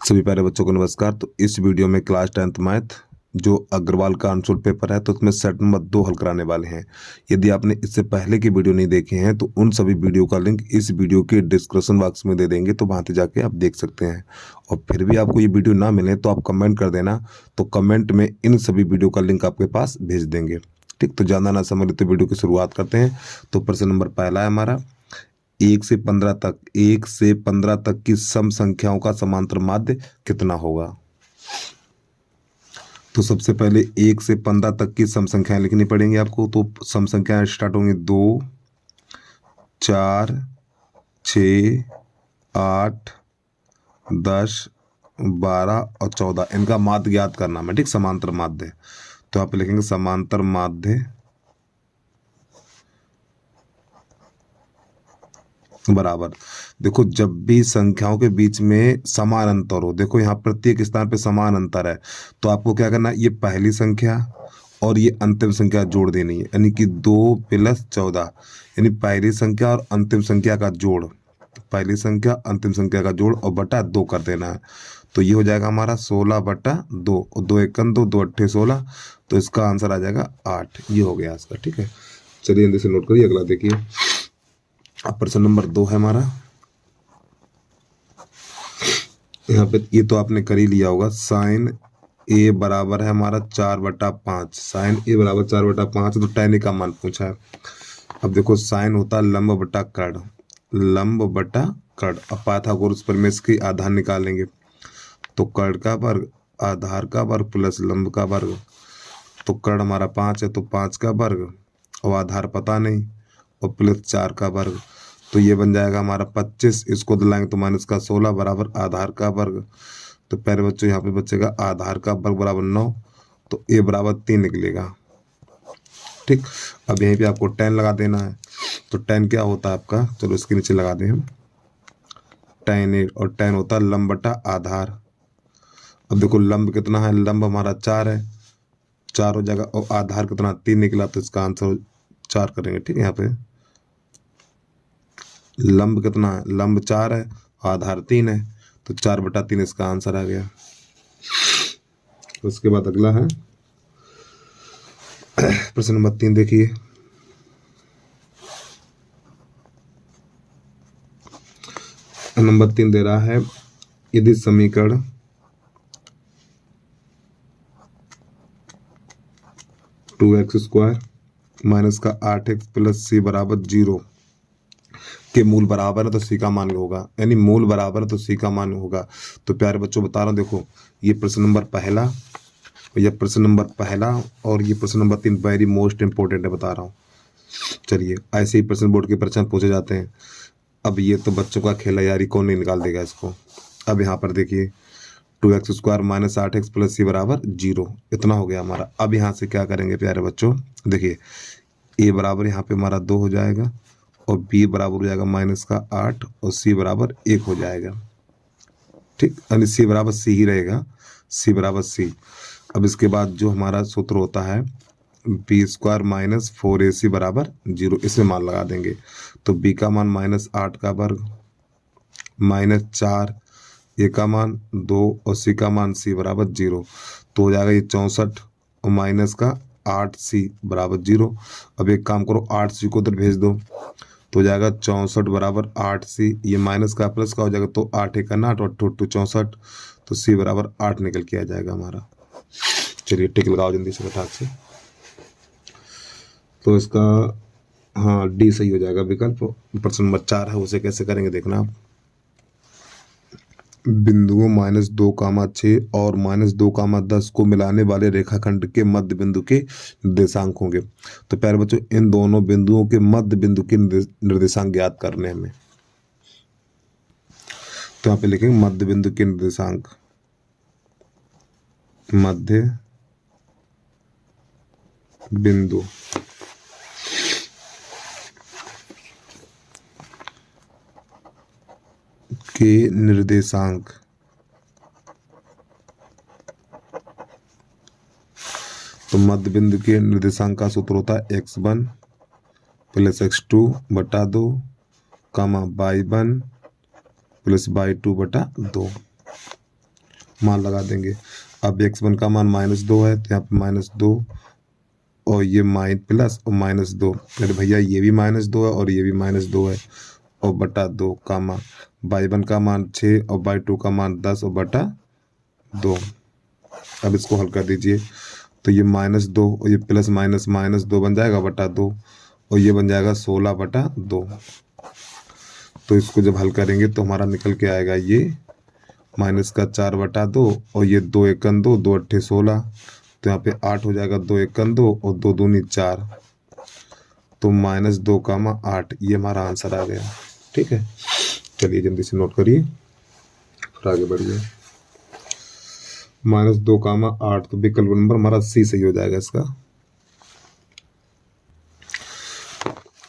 सभी प्यारे बच्चों को नमस्कार। तो इस वीडियो में क्लास 10th मैथ जो अग्रवाल का आंसर पेपर है तो उसमें सेट नंबर 2 हल कराने वाले हैं। यदि आपने इससे पहले की वीडियो नहीं देखे हैं तो उन सभी वीडियो का लिंक इस वीडियो के डिस्क्रिप्शन बॉक्स में दे देंगे, तो वहां से जाके आप देख सकते हैं। और फिर भी आपको ये वीडियो ना मिले तो आप कमेंट कर देना, तो कमेंट में इन सभी वीडियो का लिंक आपके पास भेज देंगे। ठीक, तो ज़्यादा ना समझ लेते वीडियो की शुरुआत करते हैं। तो प्रश्न नंबर पहला है हमारा, 1 से 15 तक की सम संख्याओं का समांतर माध्य कितना होगा। तो सबसे पहले 1 से 15 तक की सम संख्याएं लिखनी पड़ेंगी आपको। तो सम संख्याएं स्टार्ट होंगी 2, 4, 6, 8, 10, 12 और 14। इनका माध्य ज्ञात करना है, ठीक, समांतर माध्य। तो आप लिखेंगे समांतर माध्य बराबर, देखो जब भी संख्याओं के बीच में समान अंतर हो, देखो यहाँ प्रत्येक स्थान पे समान अंतर है, तो आपको क्या करना है, ये पहली संख्या और ये अंतिम संख्या जोड़ देनी है, यानी कि 2 + 14, यानी पहली संख्या और अंतिम संख्या का जोड़, पहली संख्या अंतिम संख्या का जोड़ और बटा 2 कर देना है। तो ये हो जाएगा हमारा 16/2 और 2 × 2 2 × 8 16। तो इसका आंसर आ जाएगा 8। ये हो गया इसका, ठीक है। चलिए जल्दी से नोट करिए, अगला देखिए। अब प्रश्न नंबर 2 है हमारा। यहाँ पे ये तो आपने कर ही लिया होगा। साइन ए बराबर है हमारा 4/5। साइन ए बराबर 4/5, तो tan ए का मान पूछा है। अब देखो साइन होता है लंब बटा कर्ण, लंब बटा कर्ण। अब पाइथागोरस प्रमेय की आधार निकालेंगे, तो कर्ण का वर्ग आधार का वर्ग प्लस लंब का वर्ग। तो कर्ण हमारा 5 है तो 5 का वर्ग और आधार पता नहीं और प्लस 4 का वर्ग। तो ये बन जाएगा हमारा 25, इसको दिलाएंगे तो माइनस का 16 बराबर आधार का वर्ग। तो प्यारे बच्चों यहाँ पे बचेगा आधार का वर्ग बराबर 9, तो ए बराबर 3 निकलेगा। ठीक, अब यहीं पे आपको tan लगा देना है। तो tan क्या होता है आपका, चलो इसके नीचे लगा दें हम, tan ए, और tan होता है लंब बटा आधार। अब देखो लंब कितना है, लंब हमारा 4 है, 4 हो जाएगा, और आधार कितना 3 निकला, तो इसका आंसर 4 करेंगे। ठीक है, यहाँ पे लंब कितना है, लंब 4 है, आधार 3 है, तो 4/3 इसका आंसर आ गया। उसके बाद अगला है प्रश्न नंबर 3, देखिए। नंबर 3 दे रहा है, यदि समीकरण टू एक्स स्क्वायर माइनस का 8x प्लस c बराबर 0 के मूल बराबर है तो c का मान होगा, यानी मूल बराबर है तो c का मान होगा। तो प्यारे बच्चों बता रहा हूँ, देखो ये प्रश्न नंबर पहला, ये प्रश्न नंबर पहला और ये प्रश्न नंबर 3 वेरी मोस्ट इंपॉर्टेंट है, बता रहा हूँ। चलिए ऐसे ही प्रश्न बोर्ड के परीक्षा में पूछे जाते हैं। अब ये तो बच्चों का खेल है यार, ये कौन नहीं निकाल देगा इसको। अब यहाँ पर देखिए 2x square minus 8x plus c बराबर 0, इतना हो गया हमारा। अब यहाँ से क्या करेंगे प्यारे बच्चों, देखिए a बराबर यहाँ पे हमारा 2 हो जाएगा और b बराबर हो जाएगा माइनस का 8 और c बराबर 1 हो जाएगा। ठीक, यानी c बराबर c ही रहेगा, c बराबर c। अब इसके बाद जो हमारा सूत्र होता है बी स्क्वायर माइनस 4ac बराबर 0, इसमें मान लगा देंगे। तो b का मान -8 का वर्ग माइनस 4, ए का मान 2 और c का मान c बराबर 0। तो हो जाएगा ये 64 और माइनस का 8c बराबर 0। अब एक काम करो, 8c को उधर भेज दो, तो हो जाएगा 64 बराबर 8c, ये माइनस का प्लस का हो जाएगा, तो 8 × 8 और 2 × 64, तो c बराबर 8 निकल के आ जाएगा हमारा। चलिए टिक लगाओ जल्दी से फटाक से। तो इसका हाँ डी सही हो जाएगा विकल्प। प्रश्न नंबर 4 है, उसे कैसे करेंगे देखना आप। बिंदुओं -2, 6 और -2, 10 को मिलाने वाले रेखाखंड के मध्य बिंदु के निर्देशांक होंगे। तो प्यारे बच्चों इन दोनों बिंदुओं के मध्य बिंदु के निर्देशांक ज्ञात करने हमें। तो यहाँ पे लिखेंगे मध्य बिंदु के निर्देशांक, मध्य बिंदु के निर्देशांक। तो मध्य बिंदु के निर्देशांक का सूत्र होता है x1 + x2 बटा 2, y1 + y2 बटा 2। मान लगा देंगे। अब x1 का मान -2 है तो यहाँ पे -2 और ये प्लस और -2, अरे भैया ये भी -2 है और ये भी -2 है और बटा 2 कामा y1 का मान 6 और y2 का मान 10 और बटा 2। अब इसको हल कर दीजिए तो ये -2 और ये प्लस माइनस -2 बन जाएगा बटा 2 और ये बन जाएगा 16 बटा 2। तो इसको जब हल करेंगे तो हमारा निकल के आएगा ये -4 बटा 2 और ये 2 एकन 2 2 अट्ठे 16, तो यहाँ पे 8 हो जाएगा, 2 एकन 2 और 2 दूनी 4, तो -2 कामा 8 ये हमारा आंसर आ गया। ठीक है, चलिए जल्दी से नोट करिए फिर आगे बढ़िए। -2 कामा 8, तो विकल्प नंबर हमारा सी सही हो जाएगा इसका।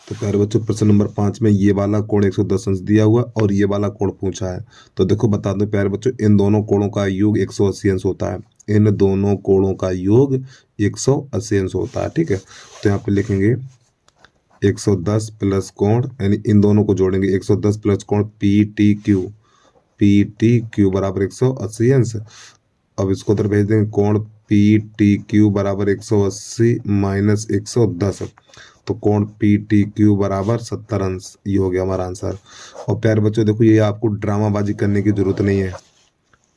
तो प्यारे बच्चों प्रश्न नंबर 5 में ये वाला कोण 110 अंश दिया हुआ और ये वाला कोण पूछा है। तो देखो बता दो प्यारे बच्चों, इन दोनों कोणों का योग 180 अंश होता है। इन दोनों कोणों का योग 180 अंश होता है। ठीक है, तो यहाँ पे लिखेंगे 110 प्लस कोण, यानी इन दोनों को जोड़ेंगे 110 प्लस कोण PTQ बराबर 180 अंश। अब इसको उधर भेज देंगे, कोण PTQ बराबर 180 माइनस 110, तो कोण PTQ बराबर 70 अंश। ये हो गया हमारा आंसर। और प्यारे बच्चों देखो ये आपको ड्रामाबाजी करने की जरूरत नहीं है।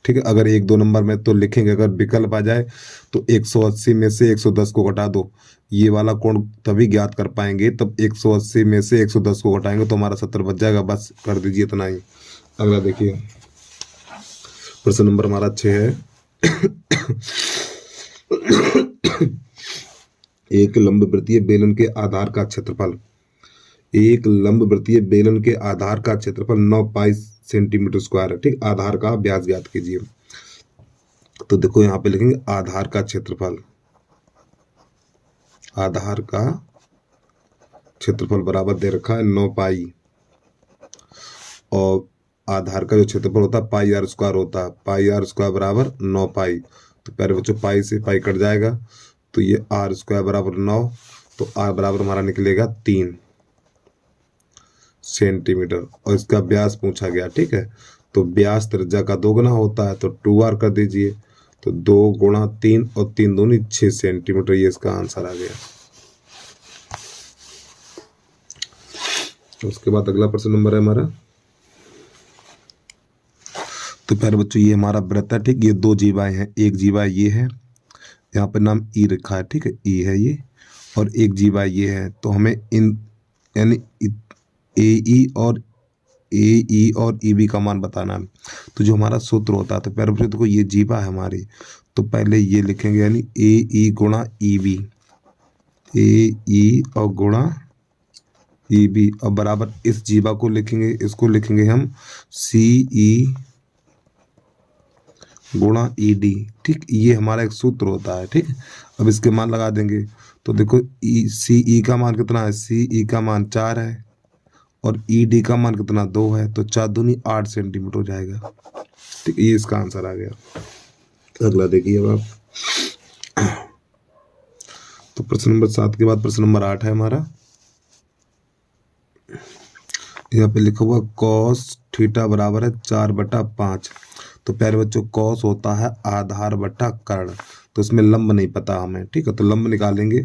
ठीक है, अगर 1-2 नंबर में तो लिखेंगे, अगर विकल्प आ जाए तो 180 में से 110 को घटा दो, ये वाला कोण तभी ज्ञात कर पाएंगे तब 180 में से 110 को घटाएंगे तो हमारा 70 बच जाएगा। बस कर दीजिए इतना ही। अगला देखिए प्रश्न नंबर हमारा 6 है। एक लंबवृत्तीय बेलन के आधार का क्षेत्रफल, एक लंबवृत्तीय बेलन के आधार का क्षेत्रफल 9 पाई सेंटीमीटर स्क्वायर है। ठीक, आधार का व्यास ज्ञात कीजिए। तो देखो यहाँ पे लिखेंगे आधार का क्षेत्रफल, आधार का क्षेत्रफल बराबर दे रखा है 9 पाई, और आधार का जो क्षेत्रफल होता है पाई आर स्क्वायर होता है, पाई आर स्क्वायर बराबर 9 पाई। तो प्यारे बच्चों पाई से पाई कट जाएगा तो ये आर स्क्वायर बराबर 9, तो आर बराबर हमारा निकलेगा 3 सेंटीमीटर और इसका व्यास पूछा गया। ठीक है, तो व्यास त्रिज्या का 2 गुना होता है, तो 2r कर दीजिए, तो 2 गुणा 3 और 3 दूनी 6 सेंटीमीटर, ये इसका आंसर आ गया। उसके बाद अगला प्रश्न नंबर है हमारा। तो प्यारे बच्चों ये हमारा वृत्त है। ठीक, ये 2 जीवाएं हैं, एक जीवा ये है, यहाँ पे नाम ई रखा है। ठीक है, ई है ये, और एक जीवा ये है। तो हमें इन यानी ए ई और ई बी का मान बताना है। तो जो हमारा सूत्र होता है, तो प्यारे बच्चों देखो ये जीवा है हमारी, तो पहले ये लिखेंगे यानी ए ई गुणा ई बी, ए ई और गुणा ई बी, और बराबर इस जीवा को लिखेंगे, इसको लिखेंगे हम सी ई गुणा ई डी। ठीक, ये हमारा एक सूत्र होता है। ठीक, अब इसके मान लगा देंगे, तो देखो सी ई का मान कितना है, सी ई का मान 4 है और ई डी का मान कितना 2 है, तो 4 दूनी 8 सेंटीमीटर हो जाएगा। ठीक, ये इसका आंसर आ गया। अगला देखिए अब आप। तो प्रश्न नंबर 7 के बाद प्रश्न नंबर 8 है हमारा। यहाँ पे लिखा हुआ कॉस थीटा बराबर है 4/5। तो प्यारे बच्चों कॉस होता है आधार बटा कर्ण, तो इसमें लंब नहीं पता हमें। ठीक है, तो लंब निकालेंगे,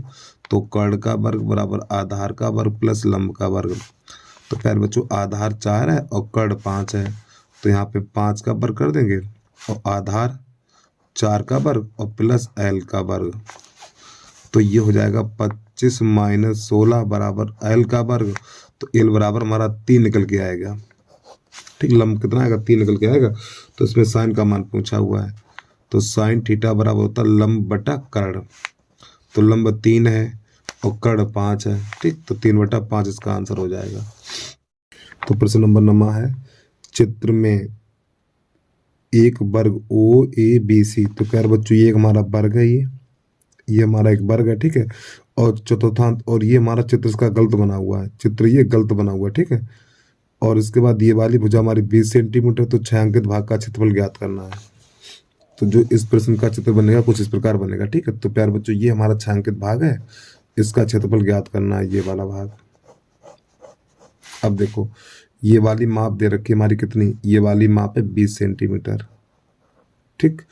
तो कर्ण का वर्ग बराबर आधार का वर्ग प्लस लंब का वर्ग। तो प्यारे बच्चों आधार 4 है और कर्ण 5 है, तो यहाँ पे 5 का वर्ग कर देंगे और आधार 4 का वर्ग और प्लस एल का वर्ग, तो ये हो जाएगा 25 माइनस 16 बराबर एल का वर्ग। तो एल बराबर हमारा 3 निकल के आएगा। ठीक, लंब कितना आएगा, 3 निकल के आएगा। तो इसमें साइन का मान पूछा हुआ है, तो साइन थीटा बराबर होता है लंब बटा कर्ण, तो लंब 3 है और कर्ण 5 है। ठीक, तो 3/5 इसका आंसर हो जाएगा। तो प्रश्न नंबर 9 है, चित्र में एक वर्ग ओ ए बी सी। तो खैर बच्चों ये हमारा वर्ग है, ये हमारा एक वर्ग है। ठीक है, और चतुर्थांश, और ये हमारा चित्र इसका गलत बना हुआ है, चित्र ये गलत बना हुआ है। ठीक है, और इसके बाद ये वाली भुजा हमारी 20 सेंटीमीटर, तो छायांकित भाग का क्षेत्रफल ज्ञात करना है। तो जो इस प्रश्न का चित्र बनेगा कुछ इस प्रकार बनेगा। ठीक है, तो प्यारे बच्चों ये हमारा छायांकित भाग है, इसका क्षेत्रफल ज्ञात करना है, ये वाला भाग। अब देखो ये वाली माप दे रखी है हमारी कितनी, ये वाली माप है 20 सेंटीमीटर। ठीक।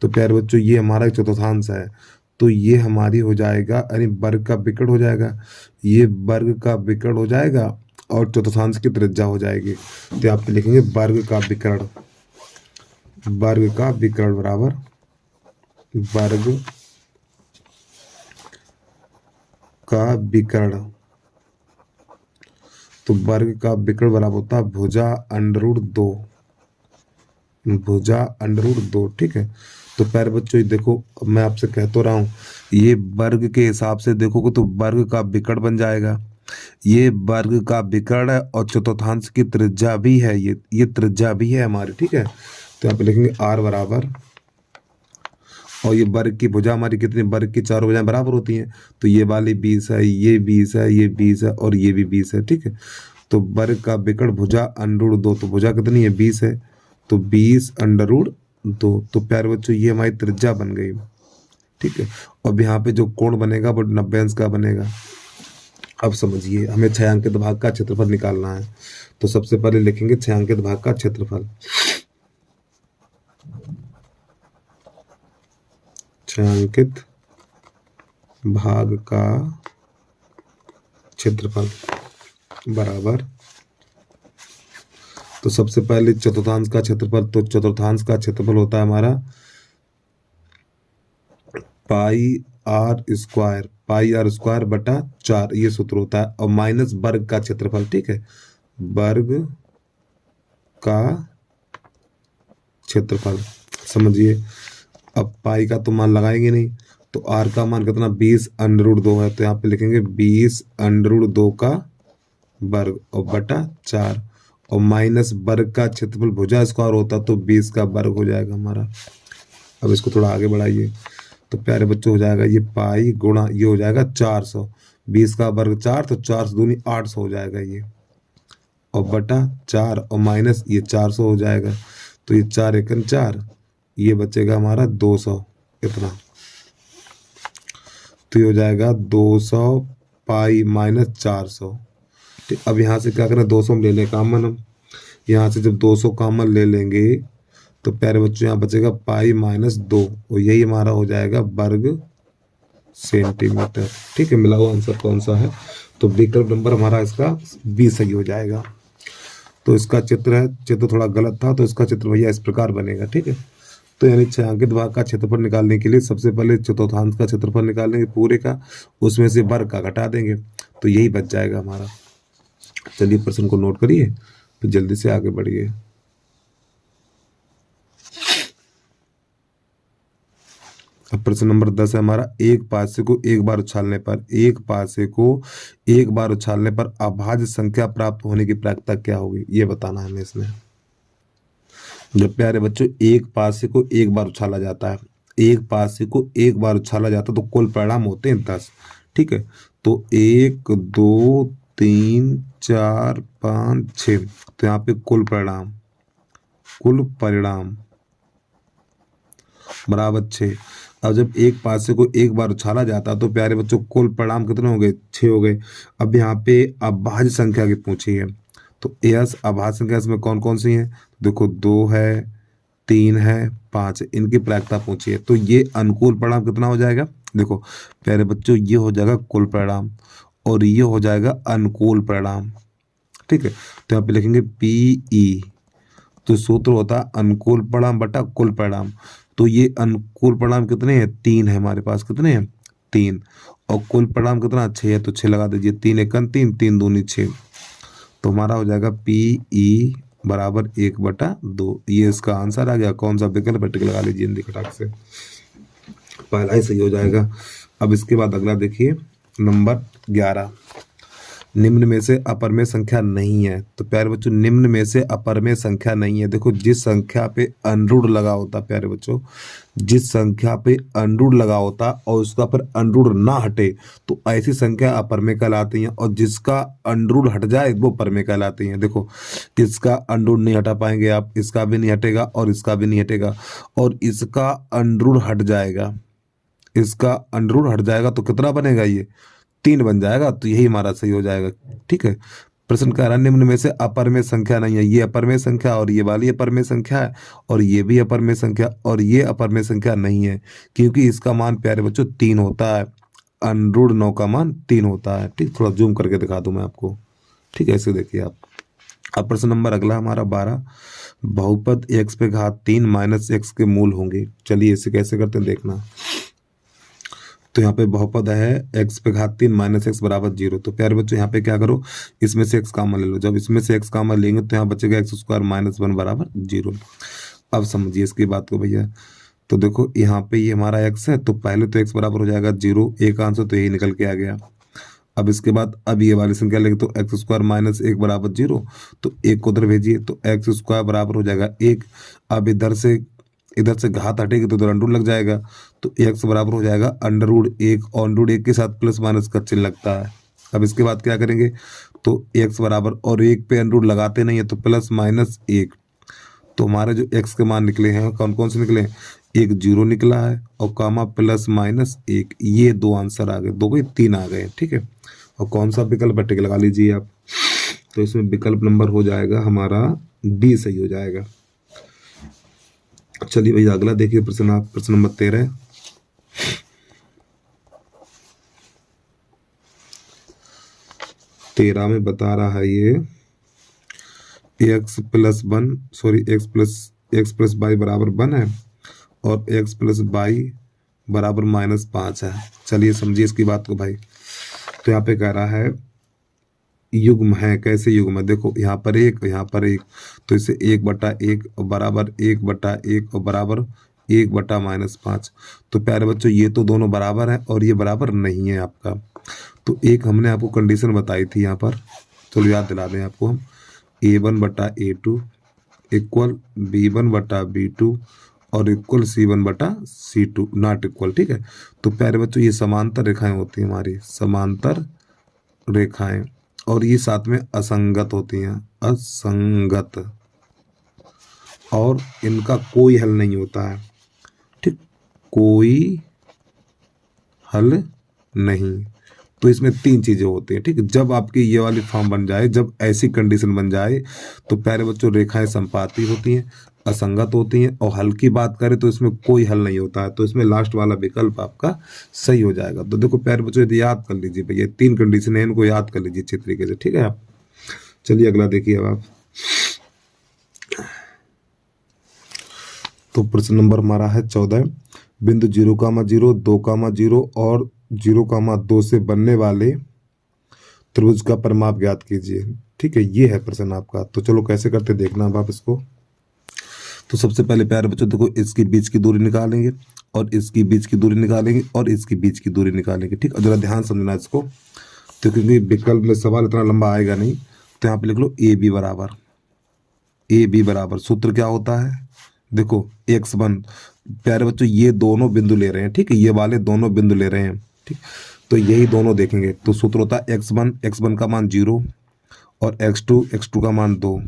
तो प्यारे बच्चों ये हमारा एक चतुर्थांश है, तो ये हमारी हो जाएगा यानी वर्ग का विकर्ण हो जाएगा, ये वर्ग का विकर्ण हो जाएगा और चतुर्थांश की त्रिज्या हो जाएगी। तो यहाँ पे लिखेंगे वर्ग का विकर्ण, वर्ग का विकर्ण बराबर वर्ग का विकर्ण। तो वर्ग का विकर्ण बराबर होता है भुजा √2, भुजा √2। ठीक है। तो प्यारे बच्चों ये देखो मैं आपसे कह तो रहा हूँ, ये वर्ग के हिसाब से देखोगे तो वर्ग का विकर्ण बन जाएगा, ये वर्ग का विकर्ण है और चतुर्थांश की त्रिज्या भी है, ये त्रिज्या भी है हमारी। ठीक है। तो यहाँ पे लिखेंगे r बराबर, और ये वर्ग की भुजा हमारी कितनी, वर्ग की चारों भुजाएं बराबर होती हैं, तो ये वाली 20 है, ये 20 है, ये 20 है और ये भी 20 है। ठीक है। तो वर्ग का विकर्ण भुजा √2, तो भुजा कितनी है 20 है, तो 20 √2। तो प्यारे बच्चों ये हमारी त्रिज्या बन गई। ठीक है। अब यहाँ पे जो कोण बनेगा वो 90 अंश का बनेगा। अब समझिए हमें छायांकित भाग का क्षेत्रफल निकालना है, तो सबसे पहले लिखेंगे छायांकित भाग का क्षेत्रफल। छायांकित भाग का क्षेत्रफल बराबर, तो सबसे पहले चतुर्थांश का क्षेत्रफल, तो चतुर्थांश का क्षेत्रफल होता है हमारा πr² बटा 4, ये सूत्र होता है, और माइनस वर्ग का क्षेत्रफल। ठीक है। वर्ग का क्षेत्रफल समझिए। अब पाई का तो मान लगाएंगे नहीं, तो r का मान कितना 20 √2 है, तो यहाँ पे लिखेंगे 20 √2 का वर्ग और बटा 4, और माइनस वर्ग का क्षेत्रफल भुजा स्क्वायर होता तो 20 का वर्ग हो जाएगा हमारा। अब इसको थोड़ा आगे बढ़ाइए, तो प्यारे बच्चों हो जाएगा ये पाई गुणा ये हो जाएगा 400, 20 का वर्ग 4, तो 4 दूनी 800 हो जाएगा ये, और बटा 4 और माइनस ये 400 हो जाएगा, तो ये 4 एकम 4, ये बचेगा हमारा 200 इतना। तो ये हो जाएगा 200 पाई माइनस 400। ठीक। अब यहाँ से क्या करें 200 हम ले लें कॉमन, हम यहाँ से जब 200 कॉमन ले लेंगे तो प्यारे बच्चों यहाँ बचेगा पाई -2, और यही हमारा हो जाएगा वर्ग सेंटीमीटर। ठीक है। मिला हुआ आंसर कौन सा है, तो विकल्प नंबर हमारा इसका 20 सही हो जाएगा। तो इसका चित्र है, चित्र थोड़ा गलत था, तो इसका चित्र भैया इस प्रकार बनेगा। ठीक है। तो यानी छायांकित भाग का क्षेत्रफल निकालने के लिए सबसे पहले चतुर्थांश का क्षेत्रफल निकालेंगे पूरे का, उसमें से वर्ग का घटा देंगे, तो यही बच जाएगा हमारा। चलिए प्रश्न को नोट करिए, फिर जल्दी से आगे बढ़िए। अब प्रश्न नंबर 10 है हमारा, एक पासे को एक बार उछालने पर, एक पासे को एक बार उछालने पर अभाज्य संख्या प्राप्त होने की प्रायिकता क्या होगी, ये बताना है हमें इसमें। जब प्यारे बच्चों एक पासे को एक बार उछाला जाता है, एक पासे को एक बार उछाला जाता है तो कुल परिणाम होते हैं 10। ठीक है। तो 1 2 3 4 5 6, तो यहाँ पे कुल परिणाम बराबर 6। अब जब एक पासे को एक बार उछाला जाता है तो प्यारे बच्चों कुल परिणाम कितने हो गए, 6 हो गए। अब यहाँ पे अभाज्य संख्या की पूछी है, तो यस अभाज्य संख्या इसमें कौन कौन सी है, देखो 2 है, 3 है, 5 है, इनकी प्रायिकता पूछी है। तो ये अनुकूल परिणाम कितना हो जाएगा, देखो प्यारे बच्चों ये हो जाएगा कुल परिणाम और ये हो जाएगा अनुकूल परिणाम। ठीक है। तो यहाँ पे लिखेंगे PE, तो सूत्र होता है अनुकूल परिणाम बटा कुल परिणाम। तो ये अनुकूल परिणाम कितने हैं, 3 है हमारे पास, कितने हैं 3, और कुल परिणाम कितना 6 है, तो 6 लगा दीजिए, 3 एकम 3, 3 दूनी 6, तो हमारा हो जाएगा PE बराबर 1/2। ये इसका आंसर आ गया। कौन सा विकल्प है, टिक लगा लीजिए हिंदी खटाक से, पहला ही सही हो जाएगा। अब इसके बाद अगला देखिए नंबर 11, निम्न में से अपरमेय संख्या नहीं है। तो प्यारे बच्चों निम्न में से अपरमेय संख्या नहीं है, देखो जिस संख्या पे अनरूढ़ लगा होता, प्यारे बच्चों जिस संख्या पे अनरूढ़ लगा होता और उसका पर अनरूढ़ ना हटे तो ऐसी संख्या अपरमेय कहलाती हैं, और जिसका अनरूढ़ हट जाए वो परमेय कहलाती हैं। देखो इसका अनरूढ़ नहीं हटा पाएंगे आप, इसका भी नहीं हटेगा और इसका भी नहीं हटेगा, और इसका अनरूढ़ हट जाएगा, इसका अनरूढ़ हट जाएगा तो कितना बनेगा, ये 3 बन जाएगा, तो यही हमारा सही हो जाएगा। ठीक है। प्रश्न कह रहा है निम्न में से अपरमेय संख्या नहीं है, ये अपरमेय संख्या और ये वाली अपरमेय संख्या है और ये भी अपरमेय संख्या और ये अपरमेय संख्या नहीं है, क्योंकि इसका मान प्यारे बच्चों 3 होता है, √9 का मान 3 होता है। ठीक, थोड़ा जूम करके दिखा दूं मैं आपको। ठीक है, ऐसे देखिए आप। अब प्रश्न नंबर अगला हमारा 12, बहुपद x पे घात 3 माइनस x के मूल होंगे। चलिए इसे कैसे करते हैं देखना। तो यहाँ पे बहुपद है x पे घात 3 माइनस x बराबर 0। तो प्यारे बच्चों यहाँ पे क्या करो, इसमें से x कॉमन ले लो। जब इसमें से x कॉमन लेंगे तो यहाँ बचेगा x² माइनस 1 बराबर 0। अब समझिए इसकी बात को भैया। तो देखो यहाँ पे ये हमारा x है, तो पहले तो x बराबर हो जाएगा 0, एक आंसर तो यही निकल के आ गया। अब इसके बाद अब ये वाली संख्या लेंगे तो x² माइनस 1 बराबर 0, तो 1 को उधर भेजिए तो x² बराबर हो जाएगा 1। अब इधर से घात हटेगी तो इधर अंडर लग जाएगा, तो x बराबर हो जाएगा √1 और √1 के साथ प्लस माइनस का चिन्ह लगता है। अब इसके बाद क्या करेंगे, तो x बराबर और 1 पे अंडर लगाते नहीं है तो प्लस माइनस 1। तो हमारे जो x के मान निकले हैं कौन कौन से निकले हैं, एक 0 निकला है और कामा प्लस माइनस 1, ये 2 आंसर आ गए, 2 को 3 आ गए। ठीक है, और कौन सा विकल्प है टिक लगा लीजिए आप। तो इसमें विकल्प नंबर हो जाएगा हमारा डी सही हो जाएगा। चलिए भैया अगला देखिए प्रश्न आप, प्रश्न नंबर 13। में बता रहा है ये x प्लस y बराबर 1 है और x प्लस y बराबर -5 है। चलिए समझिए इसकी बात को भाई। तो यहाँ पे कह रहा है युग्म है, कैसे युग्म है, देखो यहाँ पर 1 यहाँ पर 1, तो इसे 1/1 और बराबर 1/1 और बराबर 1/-5। तो प्यारे बच्चों ये तो दोनों बराबर है और ये बराबर नहीं है आपका। तो एक हमने आपको कंडीशन बताई थी यहाँ पर, चलो याद दिला दें आपको हम, a1/a2 इक्वल b1/b2 और इक्वल c1/c2 नॉट इक्वल। ठीक है, तो प्यारे बच्चों ये समांतर रेखाएं होती हैं हमारी, समांतर रेखाएं, और ये साथ में असंगत होती हैं, असंगत, और इनका कोई हल नहीं होता है। ठीक, कोई हल नहीं। तो इसमें 3 चीजें होती हैं। ठीक, जब आपकी ये वाली फॉर्म बन जाए, जब ऐसी कंडीशन बन जाए, तो प्यारे बच्चों रेखाएं संपाती होती हैं, असंगत होती हैं, और हल की बात करें तो इसमें कोई हल नहीं होता है। तो इसमें लास्ट वाला विकल्प आपका सही हो जाएगा। तो देखो प्यारे बच्चों यदि याद कर लीजिए भैया, 3 कंडीशन है, इनको याद कर लीजिए अच्छे तरीके से। ठीक है आप, चलिए अगला देखिए अब आप। तो प्रश्न नंबर हमारा है 14, बिंदु 0,0, 2,0 और 0,2 से बनने वाले त्रिभुज का परिमाप ज्ञात कीजिए। ठीक है, ये है प्रश्न आपका। तो चलो कैसे करते देखना अब आप इसको। तो सबसे पहले प्यारे बच्चों देखो, इसकी बीच की दूरी निकालेंगे और इसकी बीच की दूरी निकालेंगे और इसकी बीच की दूरी निकालेंगे। ठीक, और जरा ध्यान समझना इसको, तो क्योंकि विकल्प में सवाल इतना लंबा आएगा नहीं, तो यहाँ पे लिख लो ए बी बराबर सूत्र क्या होता है, देखो x1। प्यारे बच्चों ये दोनों बिंदु ले रहे हैं, ठीक है, ये वाले दोनों बिंदु ले रहे हैं। ठीक, तो यही दोनों देखेंगे। तो सूत्र होता है x1 का मान 0 और x2 का मान 2,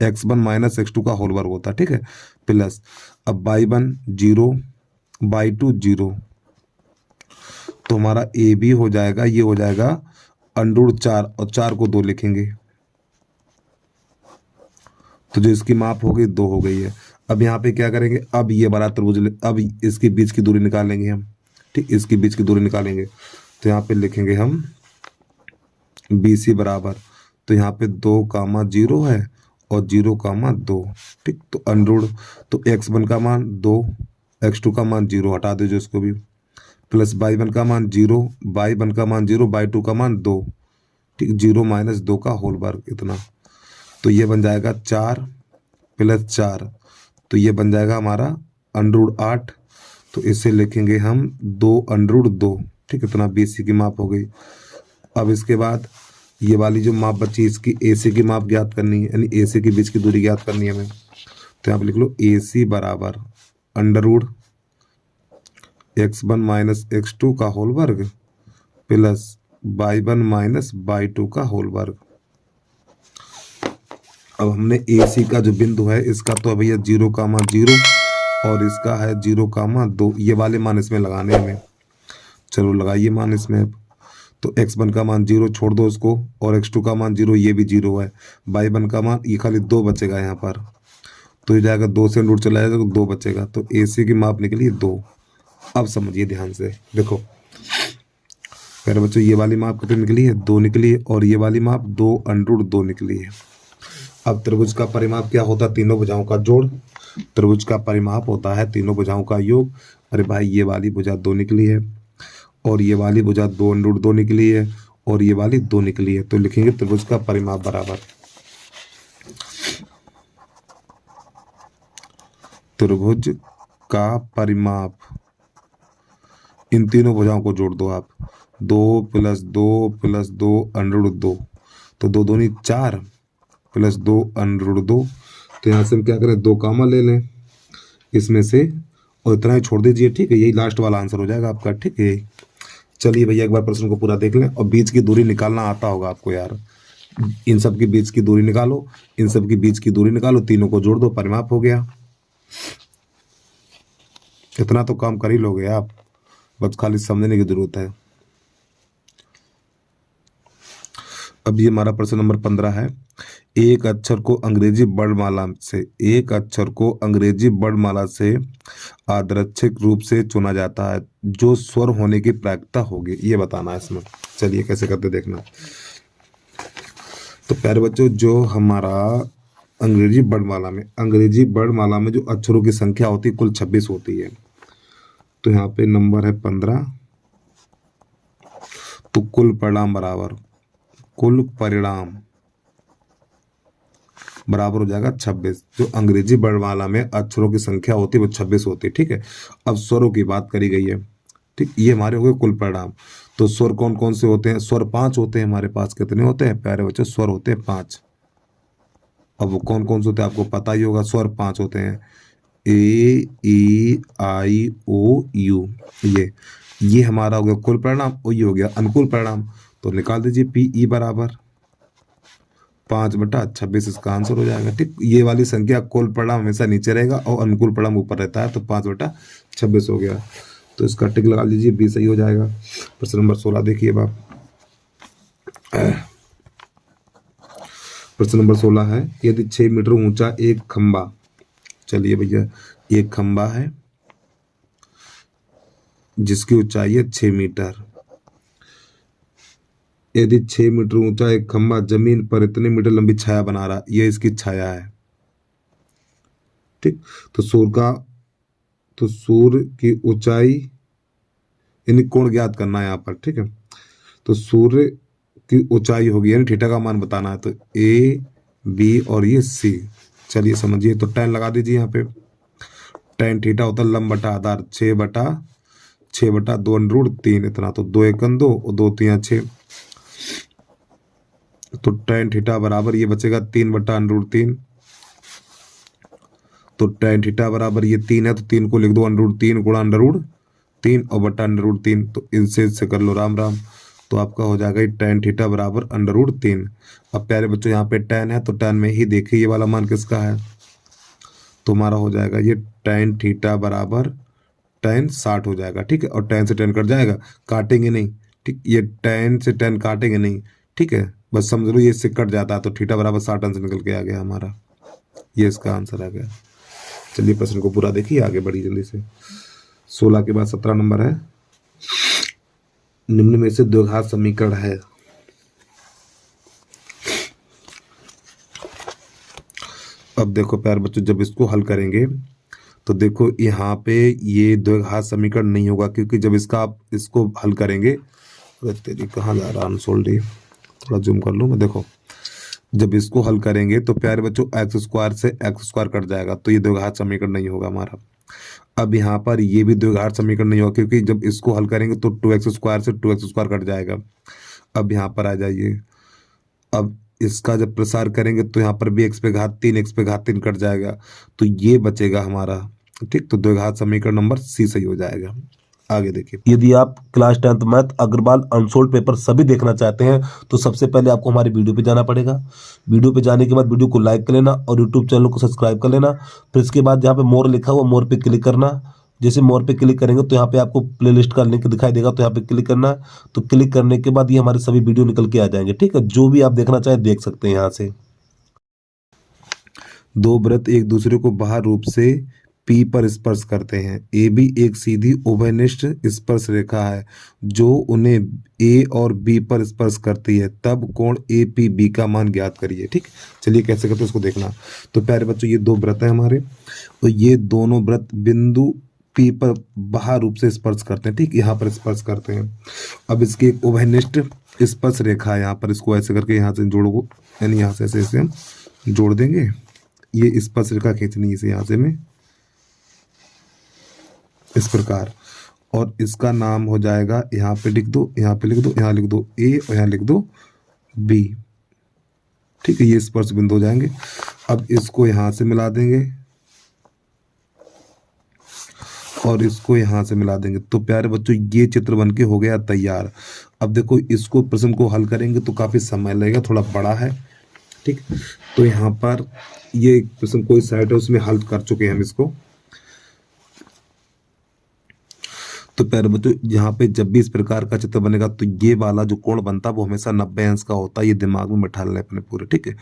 x1 माइनस x2 का होल वर्ग होता है। ठीक है, प्लस अब y1 0 y2 0, तो हमारा ए बी हो जाएगा, ये हो जाएगा √4 और 4 को 2 लिखेंगे, तो जो इसकी माप हो गई 2 हो गई है। अब यहाँ पे क्या करेंगे, अब ये बड़ा त्रिभुज, अब इसके बीच की दूरी निकालेंगे हम। ठीक, इसकी बीच की दूरी निकालेंगे तो यहाँ पे लिखेंगे हम BC बराबर, तो यहाँ पे 2,0 है और 0,2। ठीक, तो तो x1 का मान 2, x2 का मान 0 हटा दो जो इसको भी, प्लस y1 का मान 0, y1 का मान 0, y2 का मान 2। ठीक, 0 माइनस 2 का होल वर्ग इतना, तो ये बन जाएगा 4 + 4, तो ये बन जाएगा हमारा √8। तो इसे लिखेंगे हम 2 √2। ठीक, इतना BC की माप हो गई। अब इसके बाद ये वाली जो माप बची, इसकी AC की माप ज्ञात करनी है, यानी AC के बीच की दूरी ज्ञात करनी है हमें। तो यहाँ पे लिख लो AC बराबर √x1 माइनस x2 का होल वर्ग प्लस y1 माइनस y2 का होल वर्ग। अब हमने AC का जो बिंदु है इसका तो भैया 0,0 और इसका है 0,2, ये वाले मान इसमें लगाने हमें। चलो लगाइए मान इसमें। तो x1 का मान 0 छोड़ दो उसको, और x2 का मान 0, ये भी 0 है। y1 का मान ये खाली 2 बचेगा यहाँ पर, तो ये जाएगा 2 से रूट चला जाएगा तो 2 बचेगा, तो AC की माप निकली 2। अब समझिए ध्यान से, देखो पहले बच्चों ये वाली माप कितनी निकली है, 2 निकली है, और ये वाली माप 2√2 निकली है। अब त्रिभुज का परिमाप क्या होता है, तीनों भुजाओं का जोड़। त्रिभुज का परिमाप होता है तीनों भुजाओं का योग। अरे भाई ये वाली भुजा 2 निकली है, और ये वाली भुजा 2√2 निकली है, और ये वाली 2 निकली है, तो लिखेंगे त्रिभुज का परिमाप बराबर त्रिभुज का परिमाप, इन तीनों भुजाओं को जोड़ दो आप, 2 + 2 + 2 √2, तो 2 दूनी 4 + 2 √2। तो यहाँ से हम क्या करें, 2 कामा ले लें इसमें से, और इतना ही छोड़ दीजिए, ठीक है। यही लास्ट वाला आंसर हो जाएगा आपका, ठीक है। चलिए भैया एक बार प्रश्न को पूरा देख लें, और बीच की दूरी निकालना आता होगा आपको यार। इन सब की बीच की दूरी निकालो, इन सब की बीच की दूरी निकालो, तीनों को जोड़ दो, परिमाप हो गया। इतना तो काम कर ही लोगे आप, बस खाली समझने की जरूरत है। अब ये हमारा प्रश्न नंबर 15 है। एक अक्षर को अंग्रेजी वर्णमाला से आदर्शिक रूप से चुना जाता है जो स्वर होने की प्रायिकता होगी, ये बताना है इसमें। चलिए कैसे करते देखना। तो प्यारे बच्चों, जो हमारा अंग्रेजी वर्णमाला में जो अक्षरों की संख्या होती है कुल 26 होती है। तो यहाँ पे नंबर है 15, तो कुल परिणाम बराबर हो जाएगा 26। जो अंग्रेजी वर्णमाला में अक्षरों की संख्या होती है वो 26 होती है, ठीक है। अब स्वरों की बात करी गई है, ठीक। ये हमारे हो गए कुल परिणाम। तो स्वर कौन कौन से होते हैं, स्वर 5 होते हैं हमारे पास। कितने होते हैं प्यारे बच्चों, स्वर होते हैं 5। अब वो कौन कौन से होते हैं आपको पता ही होगा। स्वर 5 होते हैं, ए ई आई ओ यू, ये हमारा हो गया कुल परिणाम, और ये हो गया अनुकूल परिणाम। तो निकाल दीजिए PE बराबर 5/26, इसका आंसर हो जाएगा, ठीक। ये वाली संख्या कुल परिणाम हमेशा नीचे रहेगा और अनुकूल परिणाम ऊपर रहता है, तो 5/26 हो गया। तो इसका टिक लगा लीजिए, B सही हो जाएगा। प्रश्न नंबर 16 देखिए बाप। प्रश्न नंबर 16 है, यदि 6 मीटर ऊंचा एक खंबा, चलिए भैया एक खंबा है जिसकी ऊंचाई है 6 मीटर। यदि 6 मीटर ऊंचा एक खंबा जमीन पर इतने मीटर लंबी छाया बना रहा, यह इसकी छाया है, ठीक। तो सूर्य की ऊंचाई यानी कोण ज्ञात करना है यहाँ पर, ठीक है। तो सूर्य की ऊंचाई होगी यानी थीटा का मान बताना है, तो A B और ये C। चलिए समझिए, तो tan लगा दीजिए यहाँ पे। tan थीटा होता है लंब बटा आधार, 6/2√3, इतना। तो 2 × 2 और 2 × 3 = 6। तो tan थीटा बराबर ये बचेगा 3/√3। तो tan थीटा बराबर ये 3 है, तो 3 को लिख दो √3 गुणा √3 और बटा √3। तो इनसे इससे कर लो राम राम, तो आपका हो जाएगा tan थीटा बराबर √3। अब प्यारे बच्चों यहाँ पे tan है, तो tan में ही देखिए ये वाला मान किसका है, तो हमारा हो जाएगा ये tan थीटा बराबर tan 60 हो जाएगा, ठीक है। और tan से tan कट जाएगा, काटेंगे नहीं, ठीक। ये tan से tan काटेंगे नहीं, ठीक है, बस समझ लो ये इससे कट जाता है, तो थीटा बराबर 60 आंसर निकल के आ गया हमारा, ये इसका आंसर आ गया। चलिए प्रश्न को पूरा देखिए, आगे बढ़िए जल्दी से। 16 के बाद 17 नंबर है, निम्न में से द्विघात समीकरण है। अब देखो प्यार बच्चों, जब इसको हल करेंगे तो देखो यहाँ पे ये द्विघात समीकरण नहीं होगा, क्योंकि जब इसको हल करेंगे, तेरी कहाँ जा रहा अनसोल्ड, थोड़ा जूम कर लूँ मैं। देखो जब इसको हल करेंगे तो प्यारे बच्चों x² से x² कट जाएगा, तो ये द्विघात समीकरण नहीं होगा हमारा। अब यहाँ पर ये भी द्विघात समीकरण नहीं होगा, क्योंकि जब इसको हल करेंगे तो 2x² से 2x² कट जाएगा। अब यहाँ पर आ जाइए, अब इसका जब प्रसार करेंगे तो यहाँ पर भी x पे घात 3 x पे घात 3 कट जाएगा, तो ये बचेगा हमारा, ठीक। तो द्विघात समीकरण नंबर C सही हो जाएगा। आगे देखिए, यदि आप class 10th math Agrawal unsolved paper सभी देखना चाहते हैं तो सबसे पहले आपको हमारे वीडियो पे जाना पड़ेगा। वीडियो पे जाने के बाद वीडियो को लाइक कर लेना और यूट्यूब चैनल को सब्सक्राइब कर लेना। फिर इसके बाद जहाँ पे मोर लिखा हुआ मोर पे क्लिक करना, जैसे मोर पे क्लिक करेंगे तो यहाँ पे आपको प्लेलिस्ट का लिंक दिखाई देगा, तो यहाँ पे क्लिक करना है। तो क्लिक करने के बाद ये हमारे सभी वीडियो निकल के आ जाएंगे, ठीक है। जो भी आप देखना चाहें देख सकते हैं यहाँ से। दो वृत्त एक दूसरे को बाह्य रूप से पी पर स्पर्श करते हैं। ए भी एक सीधी उभयनिष्ठ स्पर्श रेखा है जो उन्हें ए और बी पर स्पर्श करती है। तब कोण ए पी बी का मान ज्ञात करिए। ठीक, चलिए कैसे करते हैं उसको देखना। तो प्यारे बच्चों, ये दो वृत्त है हमारे, तो ये दोनों वृत्त बिंदु पी पर बाह्य रूप से स्पर्श करते हैं। ठीक, यहाँ पर स्पर्श करते हैं। अब इसकी एक उभयनिष्ठ स्पर्श रेखा है यहाँ पर, इसको ऐसे करके यहाँ से जोड़ो, यानी यहाँ से ऐसे ऐसे हम जोड़ देंगे। ये स्पर्श रेखा खींचनी है इसे यहाँ से में इस प्रकार, और इसका नाम हो जाएगा, यहाँ पे लिख दो, यहाँ पे लिख दो, यहाँ लिख दो ए और यहाँ लिख दो बी। ठीक है, ये स्पर्श बिंदु हो जाएंगे। अब इसको यहाँ से मिला देंगे और इसको यहाँ से मिला देंगे। तो प्यारे बच्चों, ये चित्र बनके हो गया तैयार। अब देखो, इसको प्रश्न को हल करेंगे तो काफ़ी समय लगेगा, थोड़ा बड़ा है। ठीक, तो यहाँ पर ये प्रश्न कोई साइड है उसमें हल कर चुके हैं हम इसको। तो प्यारे बच्चों, यहाँ पे जब भी इस प्रकार का चित्र बनेगा तो ये वाला जो कोण बनता है वो हमेशा 90 अंश का होता है। ये दिमाग में बैठा लें अपने पूरे, ठीक है।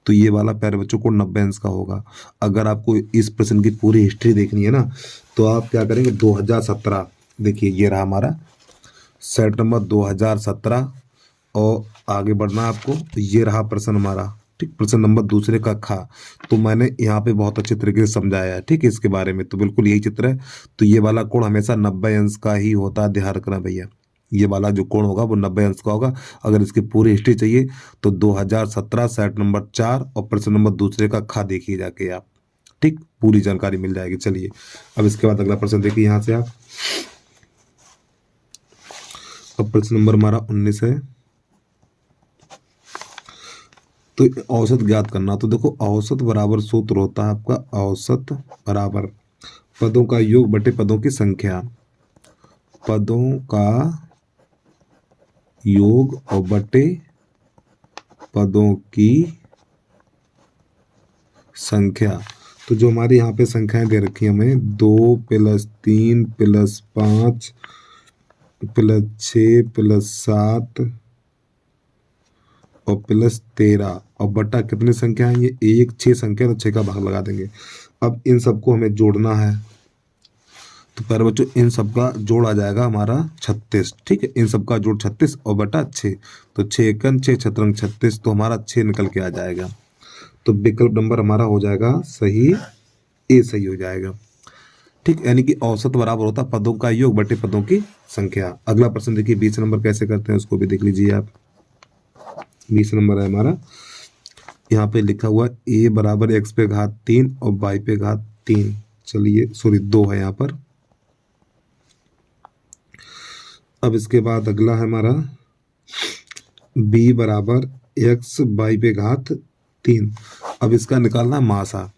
तो ये वाला प्यारे बच्चों कोण 90 अंश का होगा। अगर आपको इस प्रश्न की पूरी हिस्ट्री देखनी है ना, तो आप क्या करेंगे, 2017, देखिए ये रहा हमारा सेट नंबर 2017, और आगे बढ़ना है आपको। तो ये रहा प्रश्न हमारा, ठीक, प्रश्न नंबर दूसरे का खा। तो मैंने यहाँ पे बहुत अच्छे तरीके से समझाया है, ठीक है, इसके बारे में। तो बिल्कुल यही चित्र है। तो ये वाला कोण हमेशा 90 अंश का ही होता है, ध्यान रखना भैया। ये वाला जो कोण होगा वो 90 अंश का होगा। अगर इसकी पूरी हिस्ट्री चाहिए तो 2017 सेट नंबर 4 और प्रश्न नंबर दूसरे का खा देखिए जाके आप, ठीक, पूरी जानकारी मिल जाएगी। चलिए अब इसके बाद अगला प्रश्न देखिए यहाँ से आप। अब प्रश्न नंबर हमारा 19 है। तो औसत ज्ञात करना। तो देखो, औसत बराबर सूत्र होता है आपका, औसत बराबर पदों का योग बटे पदों की संख्या। पदों का योग और बटे पदों की संख्या। तो जो हमारे यहाँ पे संख्याएं दे रखी हैं हमें, 2 + 3 + 5 + 6 + 7 और +13 और बटा कितनी संख्या है ये, 1 6 संख्या, तो 6 का भाग लगा देंगे। अब इन सबको हमें जोड़ना है। तो प्यारे बच्चों, इन सब का जोड़ आ जाएगा हमारा 36, ठीक है। इन सब का जोड़ 36 और बटा 6, तो 6 एकन 6 छत्रंग 36, तो हमारा 6 निकल के आ जाएगा। तो विकल्प नंबर हमारा हो जाएगा सही, ए सही हो जाएगा। ठीक, यानी कि औसत बराबर होता है पदों का योग बटे पदों की संख्या। अगला प्रश्न देखिए, 20 नंबर कैसे करते हैं उसको भी देख लीजिए आप। 20 नंबर है हमारा, यहाँ पे लिखा हुआ a बराबर x पे घात 3 और y पे घात 3, चलिए सॉरी 2 है यहाँ पर। अब इसके बाद अगला है हमारा b बराबर x y पे घात 3। अब इसका निकालना है मासा।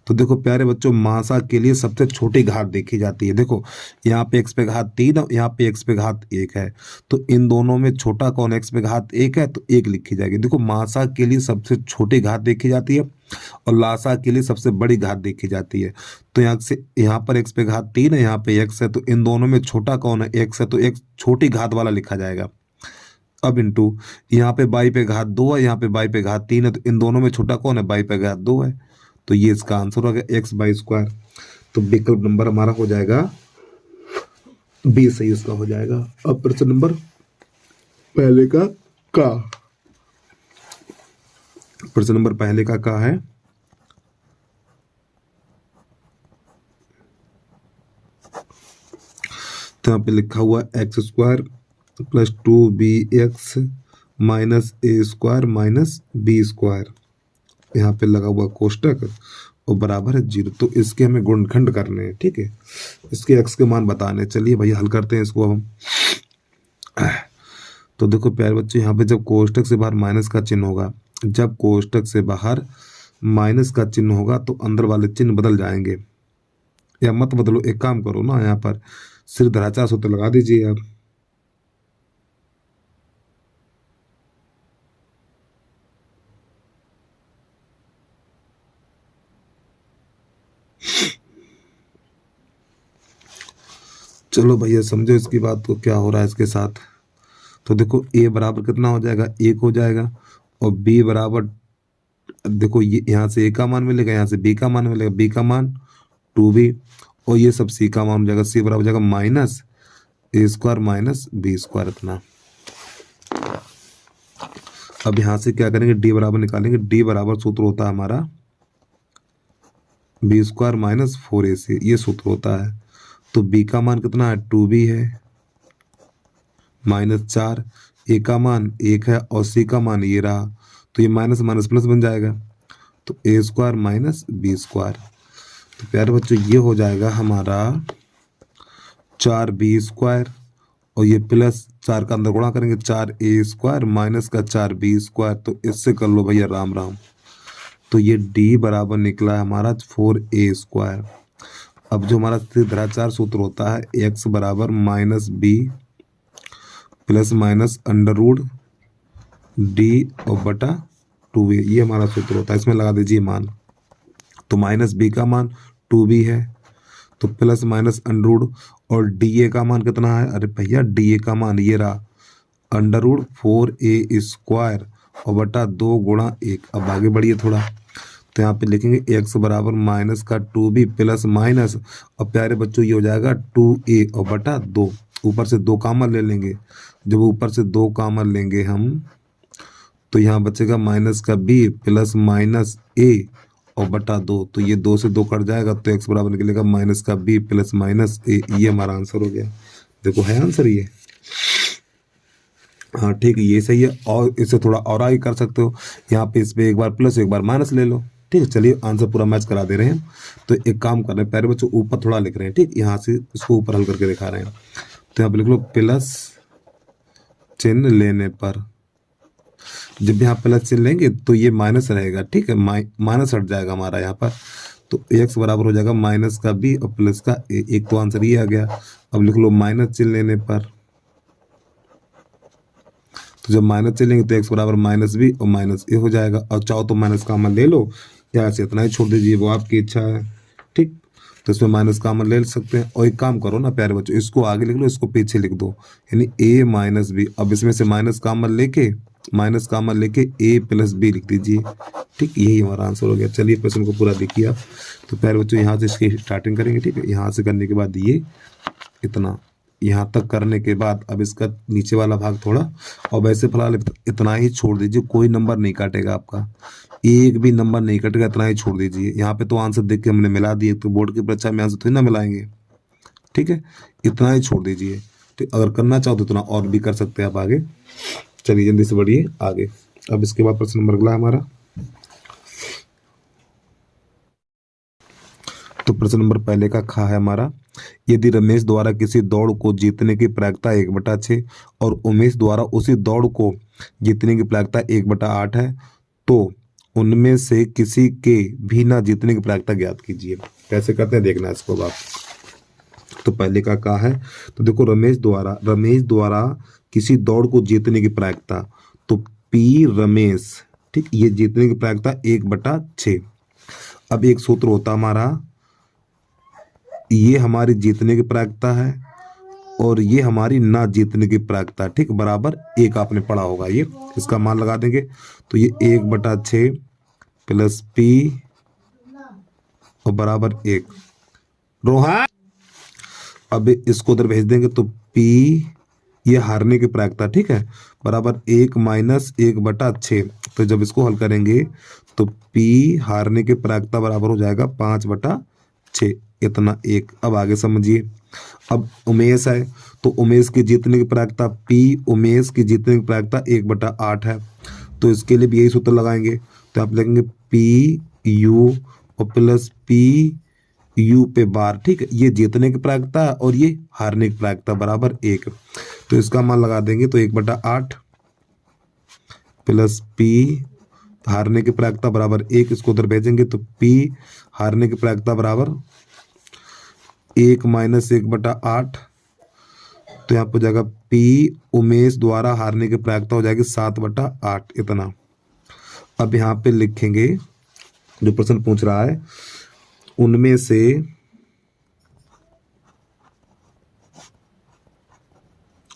तो देखो प्यारे बच्चों, मासा के लिए सबसे छोटी घात देखी जाती है। देखो यहाँ पे x पे घात 3 और यहाँ पे x पे घात 1 है, तो इन दोनों में छोटा कौन, x पे घात 1 है, तो 1 लिखी जाएगी। देखो, मासा के लिए सबसे छोटी घात देखी जाती है और लासा के लिए सबसे बड़ी घात देखी जाती है। तो यहाँ से यहाँ पर x पे घात 3 है, यहाँ पे x है, तो इन दोनों में छोटा कौन है, x है, तो एक छोटी घात वाला लिखा जाएगा। अब इंटू यहाँ पे y पे घात 2 है, यहाँ पे y पे घात 3 है, तो इन दोनों में छोटा कौन है, y पे घात 2 है। तो ये इसका आंसर हो गया x/²। तो विकल्प नंबर हमारा हो जाएगा बी सही इसका हो जाएगा। अब प्रश्न नंबर पहले का प्रश्न नंबर पहले का है, तो यहाँ पे लिखा हुआ x² + 2bx - a² - b²। यहाँ पे लगा हुआ कोष्टक और बराबर है 0। तो इसके हमें गुणनखंड करने हैं, ठीक है, इसके x के मान बताने। चलिए भैया हल करते हैं इसको हम। तो देखो प्यारे बच्चे, यहाँ पे जब कोष्टक से बाहर माइनस का चिन्ह होगा, जब कोष्टक से बाहर माइनस का चिन्ह होगा तो अंदर वाले चिन्ह बदल जाएंगे। या मत बदलो, एक काम करो ना, यहाँ पर सिर धराचार सूत्र लगा दीजिए आप। चलो भैया समझो इसकी बात को, क्या हो रहा है इसके साथ। तो देखो a बराबर कितना हो जाएगा, 1 हो जाएगा, और b बराबर, देखो ये यहाँ से a का मान मिलेगा, यहाँ से b का मान मिलेगा, b का मान 2b, और ये सब c का मान हो जाएगा, c बराबर हो जाएगा minus a square minus b square इतना। अब यहाँ से क्या करेंगे, d बराबर निकालेंगे, d बराबर सूत्र होता है हमारा b स्क्वायर माइनस 4ac, ये सूत्र होता है। तो b का मान कितना है, 2b है, माइनस 4, a का मान 1 है, और c का मान ये रहा, तो ये माइनस माइनस प्लस बन जाएगा, तो a square minus b square. तो प्यारे बच्चों ये हो जाएगा हमारा 4b स्क्वायर, और ये प्लस 4 का अंदर गुणा करेंगे, 4a स्क्वायर माइनस का 4b स्क्वायर, तो इससे कर लो भैया राम राम। तो ये d बराबर निकला है हमारा 4a स्क्वायर। अब जो हमारा त्रिघातांक सूत्र होता है, x बराबर minus b plus minus under root d और बटा 2a, ये हमारा सूत्र होता है। इसमें लगा दीजिए मान, तो माइनस b का मान 2b है, तो प्लस माइनस अंडर रूट, और dA का मान कितना है, अरे भैया dA का मान ये रहा अंडर रूट 4a स्क्वायर और बटा 2 गुणा 1। अब आगे बढ़िए थोड़ा, तो यहाँ पे लिखेंगे x बराबर माइनस का 2b प्लस माइनस, और प्यारे बच्चों ये हो जाएगा 2a और बटा 2, ऊपर से 2 कॉमन ले लेंगे। जब ऊपर से 2 कॉमन लेंगे हम, तो यहाँ बचेगा माइनस का b प्लस माइनस a और बटा 2, तो ये 2 से 2 कट जाएगा, तो x बराबर निकलेगा माइनस का b प्लस माइनस a। ये हमारा आंसर हो गया। देखो है आंसर ये, हाँ ठीक है, ये सही है। और इससे थोड़ा और आगे कर सकते हो, यहाँ पे इस पे एक बार प्लस एक बार माइनस ले लो, ठीक है। चलिए आंसर पूरा मैच करा दे रहे हैं। तो एक काम कर रहे हैं, प्यारे बच्चों ऊपर थोड़ा लिख रहे हैं, ठीक, यहाँ से इसको ऊपर हल करके दिखा रहे हैं। तो यहाँ पे लिख लो प्लस चिन्ह लेने पर, जब यहाँ प्लस चिन्ह लेंगे तो ये माइनस रहेगा, ठीक है, माइनस हट जाएगा हमारा यहाँ पर। तो x बराबर हो जाएगा माइनस का b और प्लस का a, एक तो आंसर ये आ गया। अब लिख लो माइनस चिन्ह लेने पर, तो जब माइनस चलेंगे तो x बराबर माइनस b और माइनस a हो जाएगा। और चाहो तो माइनस कॉमन ले लो, या ऐसे इतना ही छोड़ दीजिए, वो आपकी इच्छा है, ठीक। तो इसमें माइनस कॉमन ले सकते हैं। और एक काम करो ना प्यारे बच्चों, इसको आगे लिख लो, इसको पीछे लिख दो, यानी a माइनस b। अब इसमें से माइनस कॉमन लेके a प्लस b लिख दीजिए, ठीक, यही हमारा आंसर हो गया। चलिए प्रश्न को पूरा देखिए आप। तो प्यारे बच्चों यहाँ से इसकी स्टार्टिंग करेंगे, ठीक है, यहाँ से करने के बाद ये इतना, यहाँ तक करने के बाद अब इसका नीचे वाला भाग थोड़ा, और वैसे फिलहाल इतना ही छोड़ दीजिए, कोई नंबर नहीं काटेगा आपका, एक भी नंबर नहीं कटेगा, इतना ही छोड़ दीजिए। यहाँ पे तो आंसर देख के हमने मिला दिए, तो बोर्ड की परीक्षा में आंसर थोड़ी ना मिलाएंगे, ठीक है, इतना ही छोड़ दीजिए। ठीक, अगर करना चाहो तो इतना और भी कर सकते हैं आप आगे। चलिए जल्दी से बढ़िए आगे। अब इसके बाद प्रश्न नंबर अगला हमारा, तो प्रश्न नंबर पहले का खा है हमारा, यदि रमेश द्वारा किसी दौड़ को जीतने की प्रायिकता 1/6 और उमेश द्वारा उसी दौड़ को जीतने की प्रायिकता 1/8 है, तो उनमें से किसी के भी ना जीतने की प्रायिकता ज्ञात कीजिए। कैसे करते हैं देखना इसको आप। तो पहले का क्या है, तो देखो रमेश द्वारा किसी दौड़ को जीतने की प्रायिकता, तो पी रमेश, ठीक, ये जीतने की प्रायिकता 1/6। अब एक सूत्र होता हमारा, ये हमारी जीतने की प्रायिकता है और ये हमारी ना जीतने की प्रायिकता, ठीक, बराबर 1 आपने पढ़ा होगा। ये इसका मान लगा देंगे, तो ये 1/6 प्लस पी और बराबर 1। रोहन, अब इसको उधर भेज देंगे, तो पी ये हारने की प्रायिकता, ठीक है, बराबर 1 माइनस 1/6। तो जब इसको हल करेंगे तो पी हारने की प्रायिकता बराबर हो जाएगा 5/6, इतना 1। अब आगे समझिए, अब उमेश है, तो उमेश की जीतने की प्रायिकता, पी उमेश की जीतने की प्रायिकता 1/8 है, तो इसके लिए भी यही सूत्र लगाएंगे। तो आप लिखेंगे पी यू और प्लस पी यू पे बार, ठीक है, ये जीतने की प्रायिकता और ये हारने की प्रायिकता बराबर 1। तो इसका मान लगा देंगे, तो 1/8 प्लस पी हारने की प्रायिकता बराबर 1, इसको उधर भेजेंगे, तो पी हारने की प्रायिकता बराबर 1 माइनस 1/8। तो यहाँ पर जाएगा पी उमेश द्वारा हारने की प्रायिकता हो जाएगी 7/8, इतना। अब यहाँ पे लिखेंगे जो प्रश्न पूछ रहा है, उनमें से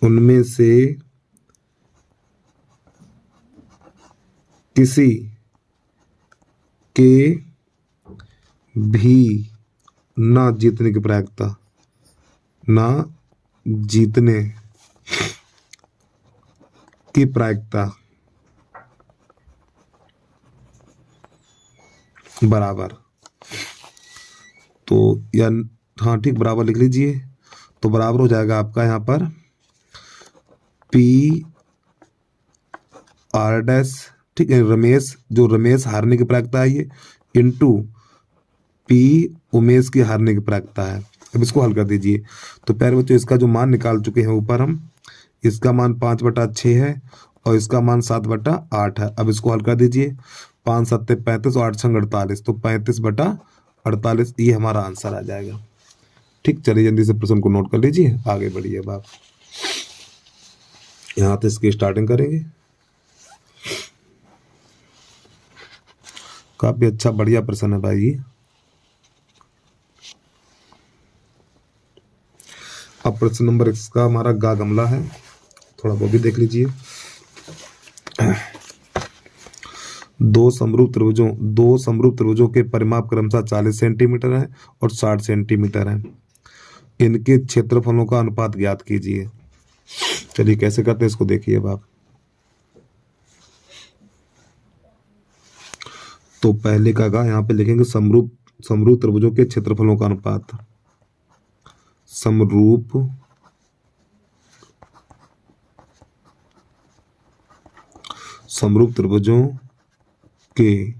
उनमें से किसी के भी ना जीतने की प्रायिकता, ना जीतने की प्रायिकता बराबर। तो या हाँ ठीक, बराबर लिख लीजिए। तो बराबर हो जाएगा आपका यहाँ पर पी आर डैश, ठीक है, रमेश, जो रमेश हारने की प्रायिकता है ये, इंटू पी उमेश की हारने की प्रायिकता है। अब इसको हल कर दीजिए। तो प्यारे बच्चों, इसका जो मान निकाल चुके हैं ऊपर हम, इसका मान 5/6 है और इसका मान 7/8 है। अब इसको हल कर दीजिए। 5 7 35 और 8 6 48, तो 35/48 ये हमारा आंसर आ जाएगा। ठीक, चलिए जल्दी से प्रश्न को नोट कर लीजिए, आगे बढ़िए। अब आप यहाँ से इसकी स्टार्टिंग करेंगे। काफी अच्छा बढ़िया प्रश्न है भाई ये। अब प्रश्न नंबर 1 का हमारा गा गमला है, थोड़ा वो भी देख लीजिए। दो समरूप त्रिभुजों के परिमाप क्रमशः 40 सेंटीमीटर है और 60 सेंटीमीटर है। इनके क्षेत्रफलों का अनुपात ज्ञात कीजिए। चलिए कैसे करते हैं इसको देखिए अब आप। तो पहले का गा यहाँ पे लिखेंगे समरूप त्रिभुजों के क्षेत्रफलों का अनुपात। समरूप त्रिभुजों के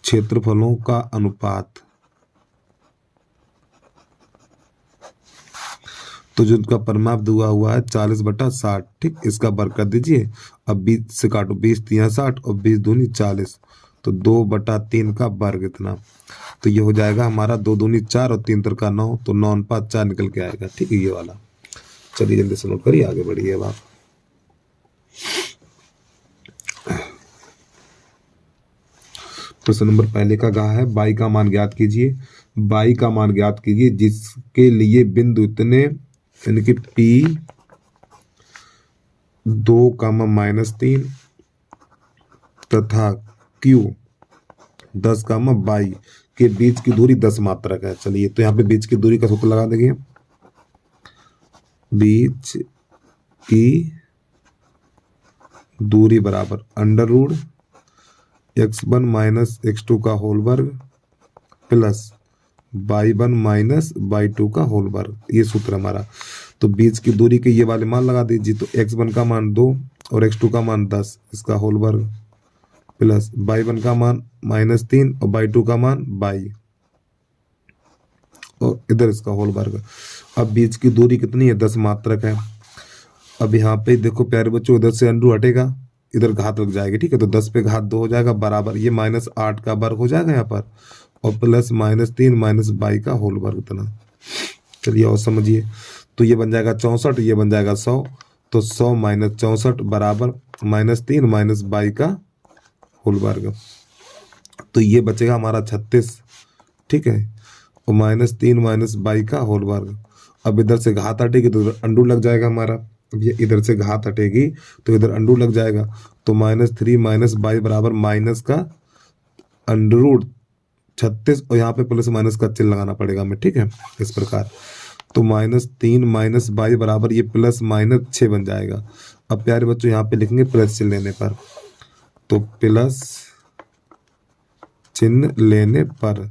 क्षेत्रफलों का अनुपात। तो जो इनका परिमाप दिया हुआ है 40/60, ठीक, इसका वर्ग कर दीजिए। अब 20 से काटो, 20 3 60 और 20 दूनी 40, तो 2/3 का वर्ग इतना। तो ये हो जाएगा हमारा 2 दूनी 4 और 3 3 9, तो 9/4 निकल के आएगा। ठीक है, ये वाला। चलिए जल्दी से नोट करिए, आगे बढ़िए अब आप। प्रश्न नंबर पहले का गा है, बाई का मान ज्ञात कीजिए। बाई का मान ज्ञात कीजिए जिसके लिए बिंदु इतने, यानी कि P 2, -3 तथा Q 10, 22 के बीच की दूरी 10 मात्रक है। चलिए, तो यहाँ पे बीच की दूरी का सूत्र लगा देंगे। बीच की दूरी बराबर √(x1 - x2) का होल वर्ग प्लस y1 - y2 का होल वर्ग। ये सूत्र हमारा। तो बीच की दूरी के ये वाले मान लगा दीजिए। तो x1 का मान 2 और x2 का मान 10, इसका होल वर्ग प्लस y1 का मान -3 और y2 का मान 22 और इधर इसका होल वर्ग। अब बीच की दूरी कितनी है? 10 मात्रक है। अब यहाँ पे देखो प्यारे बच्चों, इधर से अंडू हटेगा, इधर घात लग जाएगी। ठीक है, तो 10 पे घात 2 हो जाएगा बराबर ये -8 का वर्ग हो जाएगा यहाँ पर, और प्लस -3 -22 का होल वर्ग इतना। चलिए और समझिए। तो ये बन जाएगा 64, ये बन जाएगा 100। तो 100 - 64 बराबर -3 -22 का होल वर्ग। तो ये बचेगा हमारा 36। ठीक है, और -3 -22 का होल वर्ग। अब इधर से घात हटेगी तो इधर अंडू लग जाएगा हमारा। अब ये इधर से घात हटेगी तो इधर अंडू लग जाएगा। तो -3 -22 बराबर माइनस का √36 और यहाँ पे प्लस माइनस का चिन्ह लगाना पड़ेगा हमें। ठीक है, इस प्रकार। तो -3 -22 बराबर ये +-6 बन जाएगा। अब प्यारे बच्चों यहाँ पे लिखेंगे प्लस चिन्ह लेने पर। तो प्लस चिन्ह लेने पर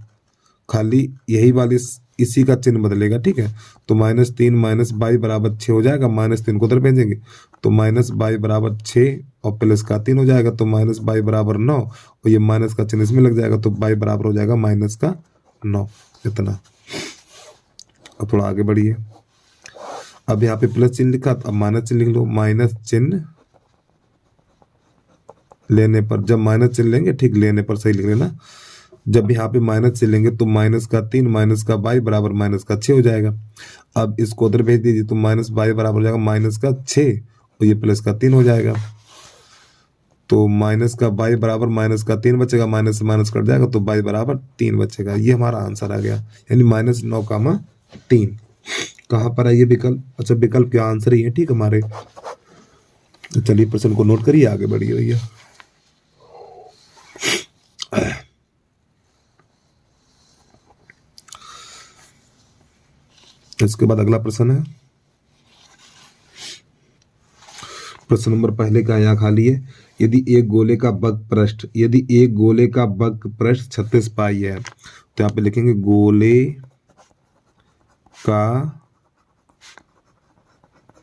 खाली यही वाली इसी का चिन्ह बदलेगा। ठीक है, तो -3 -22 बराबर 6 हो जाएगा। -3 को उधर भेजेंगे तो -22 बराबर 6 और प्लस का 3 हो जाएगा। तो -22 बराबर 9 और ये माइनस का चिन्ह इसमें लग जाएगा। तो 22 बराबर हो जाएगा -9 इतना। अब थोड़ा आगे बढ़िए। अब यहाँ पे प्लस चिन्ह लिखा, अब माइनस चिन्ह लिख लो। माइनस चिन्ह लेने पर, जब माइनस चिन्ह लेंगे, ठीक, लेने पर सही लिख लेना। जब यहाँ पे माइनस से लेंगे तो -3 -22 बराबर -6 हो जाएगा। अब इसको उधर भेज दीजिए तो -22 बराबर हो जाएगा -6 और ये प्लस का 3 हो जाएगा। तो -22 बराबर -3 बचेगा, माइनस से माइनस कट जाएगा तो 22 बराबर 3 बचेगा। ये हमारा आंसर आ गया, यानी -9, 3। कहाँ पर है ये विकल्प? अच्छा, विकल्प के आंसर ही है, ठीक हमारे। तो चलिए प्रश्न को नोट करिए, आगे बढ़िए भैया। इसके बाद अगला प्रश्न है, प्रश्न नंबर पहले का यहाँ खाली है। यदि एक गोले का वक्र पृष्ठ 36 पाई है, तो यहाँ पे लिखेंगे गोले का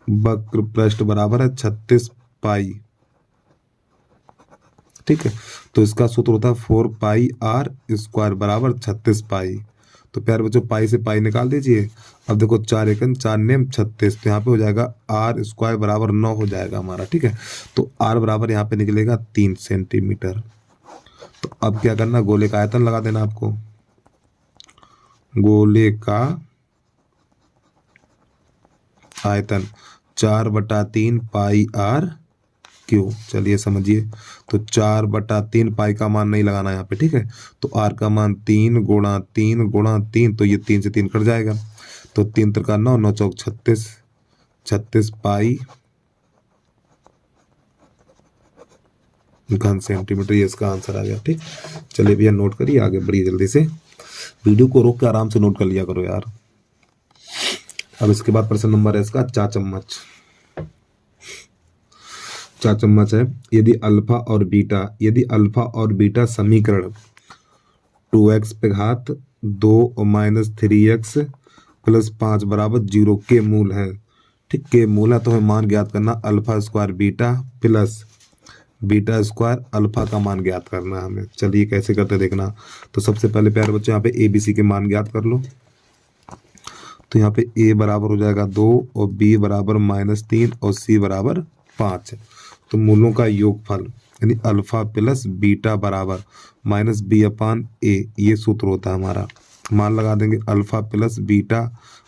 वक्र पृष्ठ बराबर है 36 पाई, ठीक है। तो इसका सूत्र होता है 4 पाई आर स्क्वायर बराबर 36 पाई। तो प्यारे बच्चों पाई से पाई निकाल दीजिए। अब देखो 4 एकन 4 नेम 36, तो यहाँ पे हो जाएगा आर स्क्वायर बराबर 9 हो जाएगा हमारा, ठीक है। तो आर बराबर यहाँ पे निकलेगा 3 सेंटीमीटर। तो अब क्या करना, गोले का आयतन लगा देना आपको। गोले का आयतन 4/3 पाई आर क्यू। चलिए समझिए, तो 4/3 पाई का मान नहीं लगाना यहाँ पे, ठीक है। तो आर का मान 3 गुणा 3 गुणा 3, तो ये 3 से 3 कट जाएगा। तो 3 त्रिका 9, 9 चौक 36, 36 पाई घन सेंटीमीटर, ये इसका आंसर आ गया, ठीक। चलिए भैया नोट करिए, आगे बढ़िए जल्दी से। वीडियो को रोक के आराम से नोट कर लिया करो यार। अब इसके बाद प्रश्न नंबर है इसका 4 चम्मच। 4 चम्मच है। यदि अल्फा और बीटा समीकरण 2x पे घात 2 और -3x + 5 बराबर 0 के मूल है, ठीक। के मूल है तो हमें मान ज्ञात करना alpha square beta plus beta square alpha का मान ज्ञात करना है हमें। चलिए कैसे करते देखना। तो सबसे पहले प्यारे बच्चों यहाँ पे ए बी सी के मान ज्ञात कर लो। तो यहाँ पे ए बराबर हो जाएगा 2 और बी बराबर -3 और सी बराबर 5। तो मूलों का योगफल यानी अल्फा प्लस बीटा बराबर -b/a, ये सूत्र होता है हमारा। मान लगा देंगे अल्फा प्लस बीटा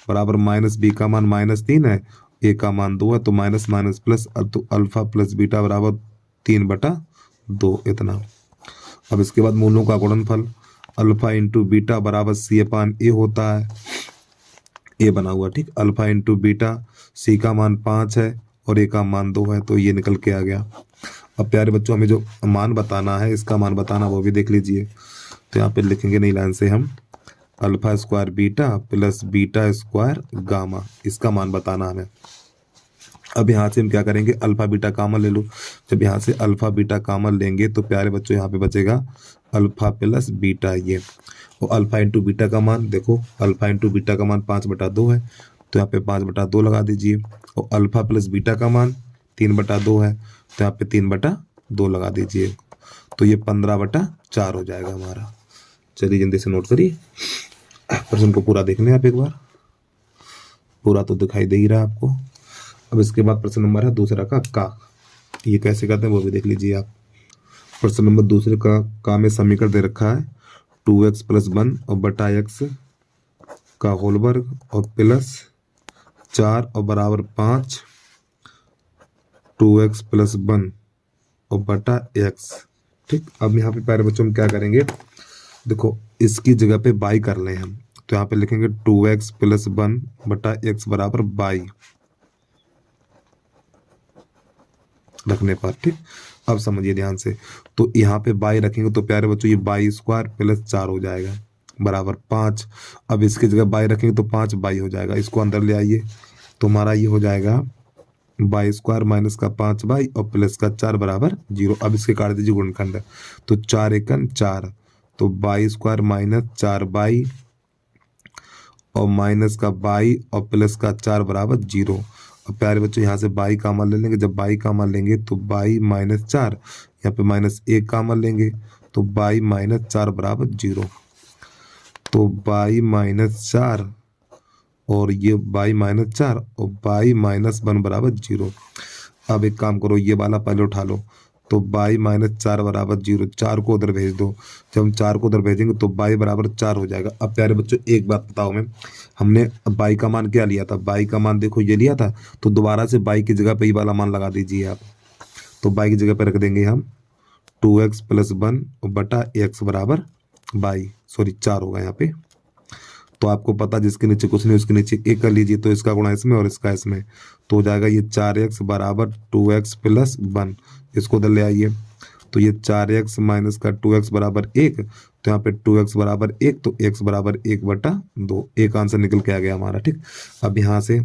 बराबर -b का मान -3 है, a का मान 2 है, तो माइनस माइनस प्लस, तो अल्फा प्लस बीटा बराबर 3/2 इतना। अब इसके बाद मूलों का गुणनफल अल्फा इंटू बीटा बराबर c/a होता है, ए बना हुआ, ठीक। अल्फा इंटू बीटा, सी का मान 5 है और ए का मान 2 है, तो ये निकल के आ गया। अब प्यारे बच्चों हमें जो मान बताना है, इसका मान बताना वो भी देख लीजिए। तो यहाँ पे लिखेंगे नई लाइन से हम alpha square beta plus beta square gamma, इसका मान बताना हमें। अब यहाँ से हम क्या करेंगे, अल्फा बीटा कॉमन ले लो। जब यहाँ से अल्फा बीटा कॉमन लेंगे तो प्यारे बच्चों यहाँ पे बचेगा अल्फा प्लस बीटा, ये। और अल्फा इंटू बीटा का मान देखो, अल्फा इंटू बीटा का मान 5/2 है, तो यहाँ पे 5/2 लगा दीजिए। और अल्फा प्लस बीटा का मान 3/2 है, तो यहाँ पे 3/2 लगा दीजिए। तो ये 15/4 हो जाएगा हमारा। चलिए जल्दी से नोट करिए। प्रश्न को पूरा देखने आप एक बार, पूरा तो दिखाई दे ही रहा आपको। अब इसके बाद प्रश्न नंबर है दूसरा का, ये कैसे करते हैं वो भी देख लीजिए आप। प्रश्न नंबर दूसरे का में समीकरण दे रखा है 2x + 1 और बटा x का होल वर्ग और प्लस 4 और बराबर 5 2x + 1 और बटा x, ठीक। अब यहाँ पे प्यारे बच्चों हम क्या करेंगे, देखो इसकी जगह पे बाई कर लें हम। तो यहाँ पे लिखेंगे 2x + 1 बटा x बराबर 22 रखने पर, ठीक। अब समझिए ध्यान से, तो यहाँ पे 22 रखेंगे तो प्यारे बच्चों ये 22 स्क्वायर प्लस 4 हो जाएगा बराबर 5। अब इसकी जगह 22 रखेंगे तो 5 22 हो जाएगा, इसको अंदर ले आइए। तो हमारा ये हो जाएगा 22 स्क्वायर माइनस का 5 22 और प्लस का 4 बराबर 0। अब इसके काट दीजिए गुणनखंड, तो 4 एकन 4, तो 22 स्क्वायर माइनस 4 22 और माइनस का 22 और प्लस का 4 बराबर 0। अब प्यारे बच्चों यहाँ से 22 कॉमन ले लेंगे, जब 22 कॉमन लेंगे तो 22 - 4, यहाँ पे -1 कॉमन लेंगे तो 22 - 4 बराबर 0। तो 22 - 4 और ये 22 - 4 और 22 - 1 बराबर 0। अब एक काम करो, ये वाला पहले उठा लो, तो 22 - 4 बराबर 0, 4 को उधर भेज दो। जब हम 4 को उधर भेजेंगे तो 22 बराबर 4 हो जाएगा। अब प्यारे बच्चों एक बात बताओ, मैं हमने 22 का मान क्या लिया था, 22 का मान देखो ये लिया था, तो दोबारा से 22 की जगह पे ये वाला मान लगा दीजिए आप। तो 22 की जगह पे रख देंगे हम 2x + 1 और बटा x बराबर 22, सॉरी 4 होगा यहाँ पे। तो आपको पता जिसके नीचे कुछ नहीं उसके नीचे एक कर लीजिए, तो इसका गुणा इसमें और इसका इसमें, तो हो जाएगा ये 4x बराबर 2x प्लस 1। इसको उधर ले आइए, तो ये 4x माइनस का 2x बराबर 1, तो यहाँ पे 2x बराबर 1, तो x बराबर 1/2, एक आंसर निकल के आ गया हमारा। ठीक, अब यहाँ से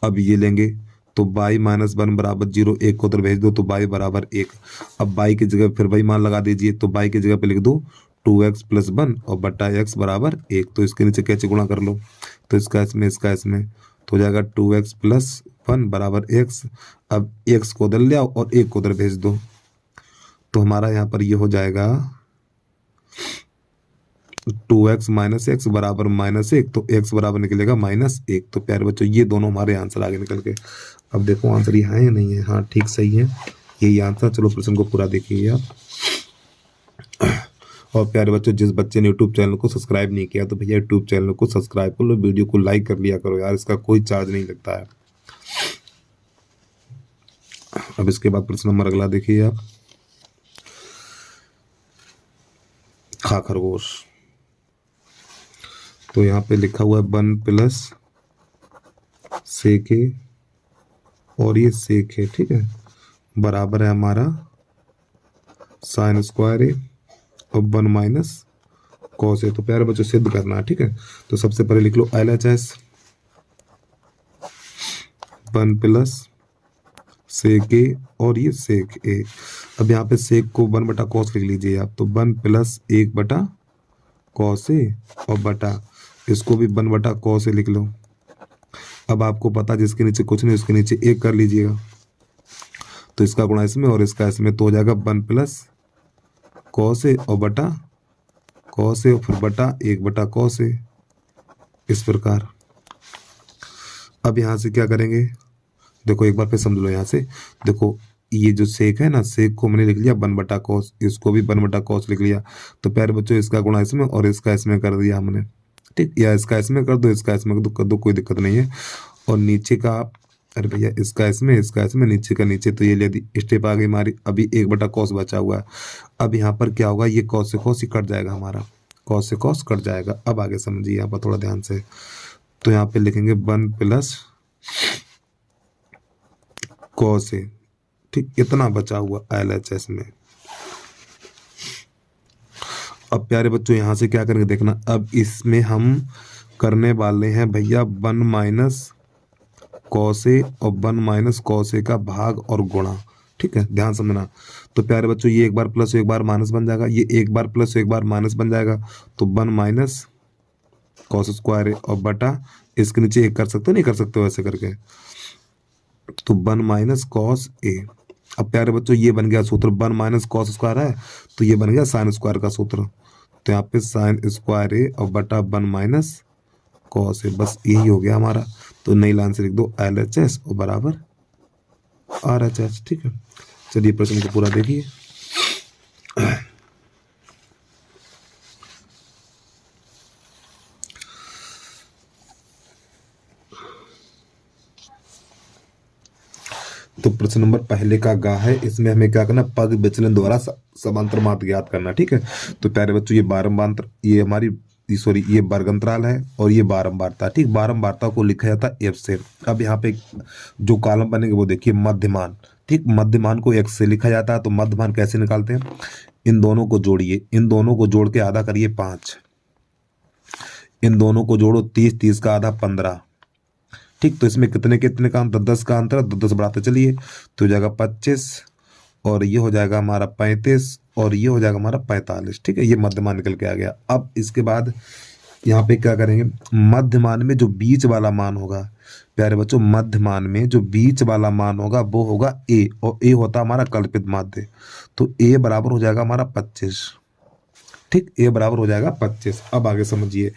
अब ये लेंगे, तो y माइनस 1 बराबर 0, 1 को उधर भेज दो, तो y बराबर 1। अब y की जगह फिर वही मान लगा दीजिए, तो y की जगह पे लिख दो 2x प्लस 1 और बटा x बराबर 1, तो इसके नीचे कैसे गुणा कर लो, तो इसका इसमें, तो हो जाएगा 2x प्लस 1 बराबर x। अब x को उधर ले आओ और 1 को उधर भेज दो, तो हमारा यहाँ पर ये हो जाएगा 2x माइनस एक्स बराबर -1, तो x बराबर निकलेगा -1। तो प्यारे बच्चों ये दोनों हमारे आंसर आगे निकल के। अब देखो आंसर यहाँ है या नहीं है, हाँ ठीक सही है, यही आंसर। चलो प्रश्न को पूरा देखिए आप। और प्यारे बच्चों जिस बच्चे ने यूट्यूब चैनल को सब्सक्राइब नहीं किया तो भैया यूट्यूब चैनल को सब्सक्राइब कर लो, वीडियो को लाइक कर लिया करो यार, इसका कोई चार्ज नहीं लगता है। अब इसके बाद प्रश्न नंबर अगला देखिए आप, खा खरगोश। तो यहाँ पे लिखा हुआ है 1 प्लस सेक ए और ये सेक है, ठीक है, बराबर है हमारा साइन स्क्वायर ए और 1 माइनस कॉस ए। तो प्यारे बच्चों सिद्ध करना है, ठीक है। तो सबसे पहले लिख लो LHS 1 प्लस सेक ए और ये सेक ए। अब यहाँ पे सेक को 1 बटा कॉस लिख लीजिए आप, तो 1 प्लस 1 बटा कॉस ए और बटा इसको भी 1 बटा कॉस ए लिख लो। अब आपको पता जिसके नीचे कुछ नहीं उसके नीचे 1 कर लीजिएगा, तो इसका गुणा इसमें और इसका इसमें, तो हो जाएगा 1 प्लस कॉस ए और बटा कॉस ए और फिर बटा 1 बटा कॉस ए, इस प्रकार। अब यहाँ से क्या करेंगे, देखो एक बार फिर समझ लो। यहाँ से देखो ये जो सेक है ना, सेक को मैंने लिख लिया 1 बटा कॉस, इसको भी 1 बटा कॉस लिख लिया। तो प्यारे बच्चों इसका गुणा इसमें और इसका इसमें कर दिया हमने, ठीक, या इसका इसमें कर दो, इसका इसमें कर दो, कोई दिक्कत नहीं है। और नीचे का, अरे भैया इसका इसमें नीचे का नीचे, तो ये ले दी स्टेप आ गई हमारी। अभी 1 बटा कॉस बचा हुआ है। अब यहाँ पर क्या होगा, ये कॉस से कॉस ही कट जाएगा हमारा, कॉस से कॉस कट जाएगा। अब आगे समझिए यहाँ पर थोड़ा ध्यान से, तो यहाँ पे लिखेंगे 1 प्लस कॉस ए, ठीक, इतना बचा हुआ LHS में। अब प्यारे बच्चों यहाँ से क्या करेंगे देखना, अब इसमें हम करने वाले हैं भैया 1 माइनस कॉस ए और 1 माइनस कॉस ए का भाग और गुणा, ठीक है, ध्यान समझना। तो प्यारे बच्चों ये एक बार प्लस एक बार माइनस बन जाएगा, ये एक बार प्लस एक बार माइनस बन जाएगा, तो 1 माइनस कॉस स्क्वायर ए और बटा इसके नीचे 1 कर सकते हो, नहीं कर सकते हो ऐसे करके, तो 1 माइनस कॉस ए। अब प्यारे बच्चों ये बन गया सूत्र, 1 माइनस कॉस स्क्वायर है तो ये बन गया साइन स्क्वायर का सूत्र, तो यहाँ पे साइन स्क्वायर ए और बटा 1 माइनस कॉस ए, बस यही हो गया हमारा। तो नई लाइन से लिख दो LHS और बराबर RHS, ठीक है। चलिए प्रश्न को पूरा देखिए। तो प्रश्न नंबर पहले का गा है, इसमें हमें क्या करना, पद विचलन द्वारा समांतर मात्र ज्ञात करना, ठीक है। तो प्यारे बच्चों ये बारंबार, ये हमारी सॉरी ये वर्गंतराल है और ये बारंबारता, ठीक, बारंबारता को लिखा जाता है F से। अब यहाँ पे जो कॉलम बनेंगे वो देखिए मध्यमान, ठीक, मध्यमान को X से लिखा जाता है। तो मध्यमान कैसे निकालते हैं, इन दोनों को जोड़िए, इन दोनों को जोड़ के आधा करिए 5, इन दोनों को जोड़ो 30, 30 का आधा 15, ठीक। तो इसमें कितने कितने का अंतर, 10 का अंतर, 10 बढ़ाते चलिए, तो हो जाएगा 25 और ये हो जाएगा हमारा 35 और ये हो जाएगा हमारा 45, ठीक है। ये मध्यमान निकल के आ गया। अब इसके बाद यहाँ पे क्या करेंगे, मध्यमान में जो बीच वाला मान होगा, प्यारे बच्चों मध्यमान में जो बीच वाला मान होगा वो होगा A, और A होता है हमारा कल्पित माध्य, तो A बराबर हो जाएगा हमारा 25, ठीक, A बराबर हो जाएगा 25। अब आगे समझिए,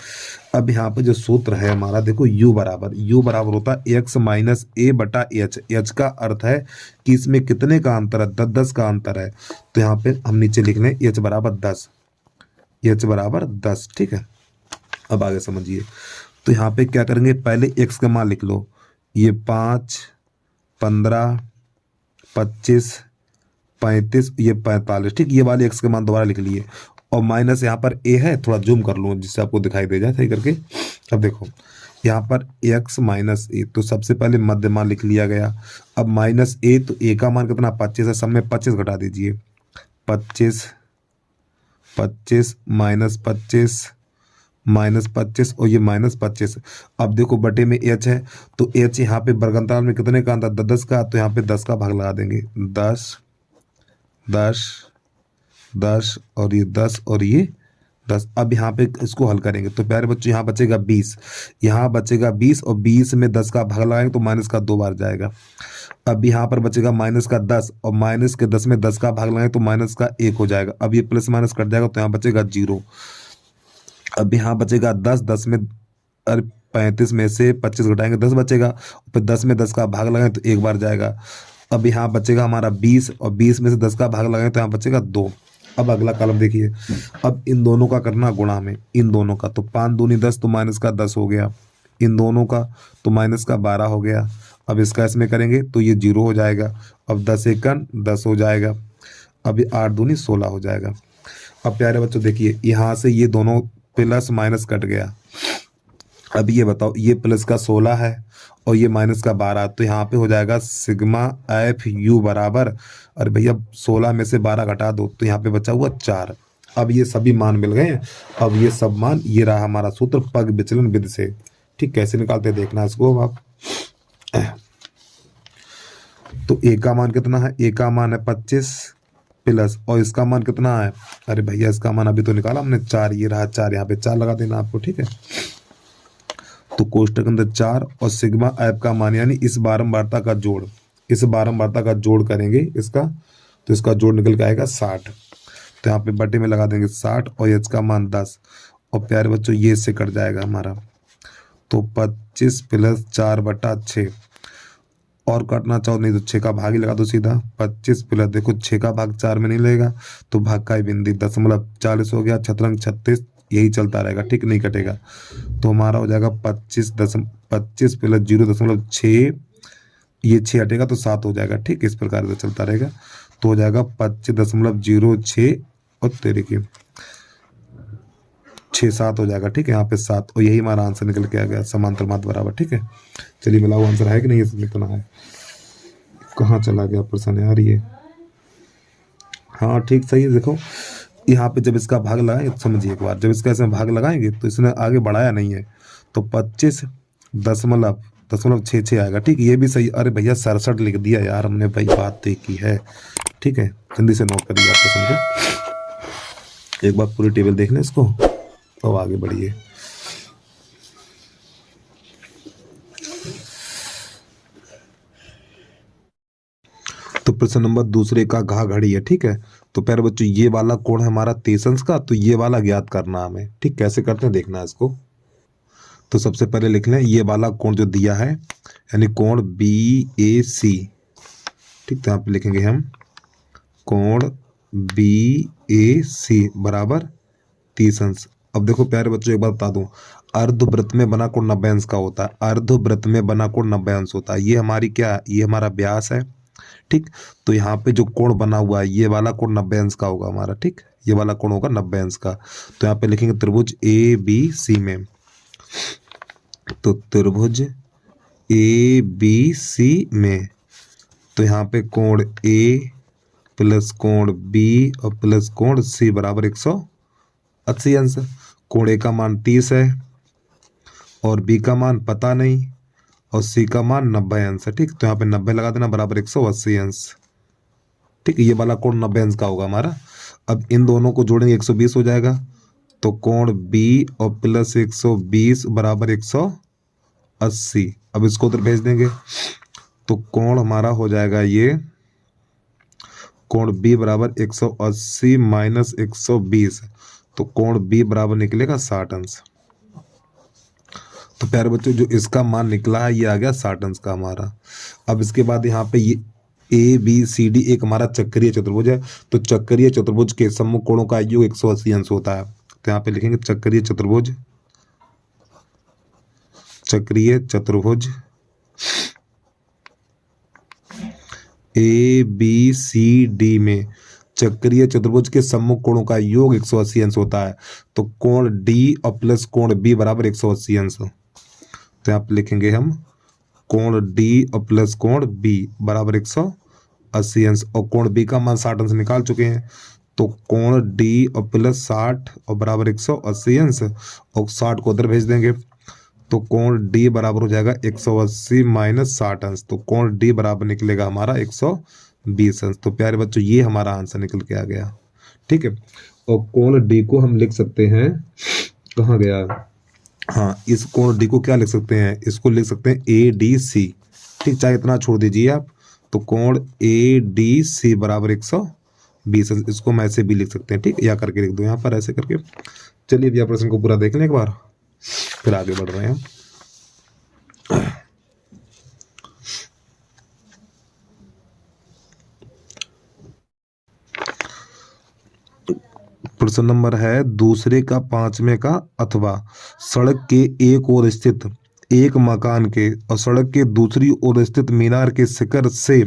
अब यहाँ पे जो सूत्र है हमारा देखो U बराबर होता है x माइनस ए बटा एच। एच का अर्थ है कि इसमें कितने का अंतर है, 10 का अंतर है। तो यहाँ पे हम नीचे लिख लें h बराबर 10, h बराबर 10, ठीक है। अब आगे समझिए, तो यहाँ पे क्या करेंगे, पहले x का मान लिख लो, ये 5, 15, 25, 35, ये 45, ठीक, ये वाले x का मान दोबारा लिख लिए। और माइनस यहाँ पर ए है, थोड़ा जूम कर लूँ जिससे आपको दिखाई दे जाए सही करके। अब देखो यहाँ पर x माइनस ए, तो सबसे पहले मध्य मान लिख लिया गया। अब माइनस ए, तो ए का मान कितना 25 है, सब में 25 घटा दीजिए। 25 25 माइनस 25 और ये माइनस 25। अब देखो बटे में h है, तो h यहाँ पे वर्गंतराल में कितने का आता है 10 का, तो यहाँ पे 10 का भाग लगा देंगे। 10 10 10 और ये 10 और ये 10। अब यहाँ पे इसको हल करेंगे तो प्यारे बच्चों यहाँ बचेगा 20, यहाँ बचेगा 20 और 20 में 10 का भाग लगाएंगे तो माइनस का 2 बार जाएगा। अब यहाँ पर बचेगा माइनस का 10 और माइनस के 10 में 10 का भाग लगाएंगे तो माइनस का 1 हो जाएगा। अब ये प्लस माइनस कट जाएगा तो यहाँ बचेगा 0। अब यहाँ बचेगा 10, 10 में 35 में से 25 घटाएंगे 10 बचेगा, फिर 10 में 10 का भाग लगाएंगे तो 1 बार जाएगा। अब यहाँ बचेगा हमारा 20 और 20 में से 10 का भाग लगाएंगे तो यहाँ बचेगा 2। अब अगला कॉलम देखिए, अब इन दोनों का करना गुणा में, इन दोनों का, तो 5 दूनी 10 तो माइनस का 10 हो गया, इन दोनों का तो माइनस का 12 हो गया। अब इसका इसमें करेंगे तो ये 0 हो जाएगा। अब 10 एकन 10 हो जाएगा। अब ये 8 दूनी 16 हो जाएगा। अब प्यारे बच्चों देखिए यहाँ से ये दोनों प्लस माइनस कट गया। अब ये बताओ, ये प्लस का 16 है और ये माइनस का 12, तो यहाँ पे हो जाएगा सिग्मा एफ यू बराबर, अरे भैया 16 में से 12 घटा दो तो यहाँ पे बचा हुआ 4। अब ये सभी मान मिल गए हैं। अब ये सब मान, ये रहा हमारा सूत्र पग विचलन विधि से। ठीक, कैसे निकालते हैं देखना इसको अब आप। तो ए का मान कितना है, ए का मान है 25 प्लस, और इसका मान कितना है, अरे भैया इसका मान अभी तो निकाला हमने 4, ये रहा 4, यहाँ पे 4 लगा देना आपको। ठीक है, तो कोष्टक अंदर 4 और सिग्मा ऐप का मान यानी इस बारंबारता का जोड़, इस बारंबारता का जोड़ करेंगे इसका, तो इसका जोड़ निकल के आएगा 60। तो यहाँ पे बटे में लगा देंगे 60 और एच का मान 10। और प्यारे बच्चों ये इससे कट जाएगा हमारा, तो 25 प्लस 4/6, और काटना चाहो नहीं तो 6 का भाग ही लगा दो सीधा। 25 प्लस, देखो 6 का भाग 4 में नहीं लगेगा तो भाग का ही बिंदी 0.40 हो गया। छतरंग 36, यही चलता रहेगा। ठीक, नहीं कटेगा। तो हमारा हो जाएगा 25 प्लस 0.6, ये 6 हटेगा तो 7 हो जाएगा। ठीक, इस प्रकार से चलता रहेगा। तो हो जाएगा 25.06 और तेरे की 6 7 हो जाएगा। ठीक है, यहाँ पे 7, और यही हमारा आंसर निकल के आ गया, समांतर माध्य बराबर। ठीक है, चलिए मिलाओ आंसर है कि नहीं, इसमें कितना है, कहाँ चला गया प्रश्न यार ये। हाँ ठीक, सही है। देखो यहाँ पे जब इसका भाग लगाएंगे तो समझिए एक बार, जब इसका इसमें भाग लगाएंगे तो इसने आगे बढ़ाया नहीं है, तो 25.66 आएगा। ठीक, ये भी सही। अरे भैया 67 लिख दिया यार हमने, भाई बात तय की है। ठीक है, जल्दी से नोट करिए आप समझे। एक बार पूरी टेबल देख लें इसको तो आगे बढ़िए। तो प्रश्न नंबर दूसरे का घा घड़ी है। ठीक है, तो प्यारे बच्चों ये वाला कोण है हमारा 33 का, तो ये वाला ज्ञात करना हमें। ठीक, कैसे करते हैं देखना है इसको। तो सबसे पहले लिख लें ये वाला कोण जो दिया है, यानी कोण BAC। ठीक, तो यहाँ पे लिखेंगे हम कोण BAC बराबर 30 अंश। अब देखो प्यारे बच्चों एक बात बता दूं, अर्धवृत्त में बना कोण 90 अंश का होता है। अर्धवृत्त में बना कोण 90 अंश होता है। ये हमारी क्या है, ये हमारा व्यास है। ठीक, तो यहाँ पे जो कोण बना हुआ है ये वाला कोण 90 अंश का होगा हमारा। ठीक, ये वाला कोण होगा 90 अंश का। तो यहाँ पे लिखेंगे त्रिभुज ABC में, तो त्रिभुज ABC में, तो यहाँ पे कोण A प्लस कोण B और प्लस कोण C बराबर 180 अंश। कोण A का मान 30 है और B का मान पता नहीं और C का मान 90 अंश है। ठीक, तो यहाँ पे 90 लगा देना बराबर 180 अंश। ठीक, ये वाला कोण 90 अंश का होगा हमारा। अब इन दोनों को जोड़ेंगे 120 हो जाएगा, तो कोण B और प्लस 120 बराबर 180। अब इसको उधर भेज देंगे तो कोण हमारा हो जाएगा ये, कोण B बराबर 180 माइनस 120, तो कोण B बराबर निकलेगा 60 अंश। तो प्यारे बच्चों जो इसका मान निकला है ये आ गया 60 अंश का हमारा। अब इसके बाद यहाँ पे ये ABCD एक हमारा चक्रीय चतुर्भुज है, तो चक्रीय चतुर्भुज के सम्मुख कोणों का योग 180 अंश होता है। तो यहाँ पे लिखेंगे चक्रीय चतुर्भुज, चक्रीय चतुर्भुज ABCD में चक्रीय चतुर्भुज के सम्मुख कोणों का योग 180 अंश होता है। तो कोण डी और प्लस कोण बी बराबर 180 अंश। तो यहाँ पे लिखेंगे हम कोण डी और प्लस कोण बी बराबर 180 अंश, और कोण बी का मान 60 अंश निकाल चुके हैं। तो कोण डी और प्लस 60 और बराबर 180 अंश, और 60 को उधर भेज देंगे। तो कोण डी बराबर हो जाएगा 180 माइनस 60 अंश। तो कोण डी बराबर निकलेगा हमारा 120 अंश। तो प्यारे बच्चों ये हमारा आंसर निकल के आ गया। ठीक है, और कोण डी को हम लिख सकते हैं, कहाँ गया, हाँ, इस कोण डी को क्या लिख सकते हैं, इसको लिख सकते हैं ए डी सी। ठीक, चाहे इतना छोड़ दीजिए आप। तो कोण ए डी सी बराबर 120 अंश, इसको हम ऐसे भी लिख सकते हैं। ठीक, या करके लिख दो यहाँ पर ऐसे करके। चलिए भैया प्रश्न को पूरा देख लें एक बार, फिर आगे बढ़ रहे हैं। प्रश्न नंबर है दूसरे का पांचवें का अथवा सड़क के एक ओर स्थित एक मकान के और सड़क के दूसरी ओर स्थित मीनार के शिखर से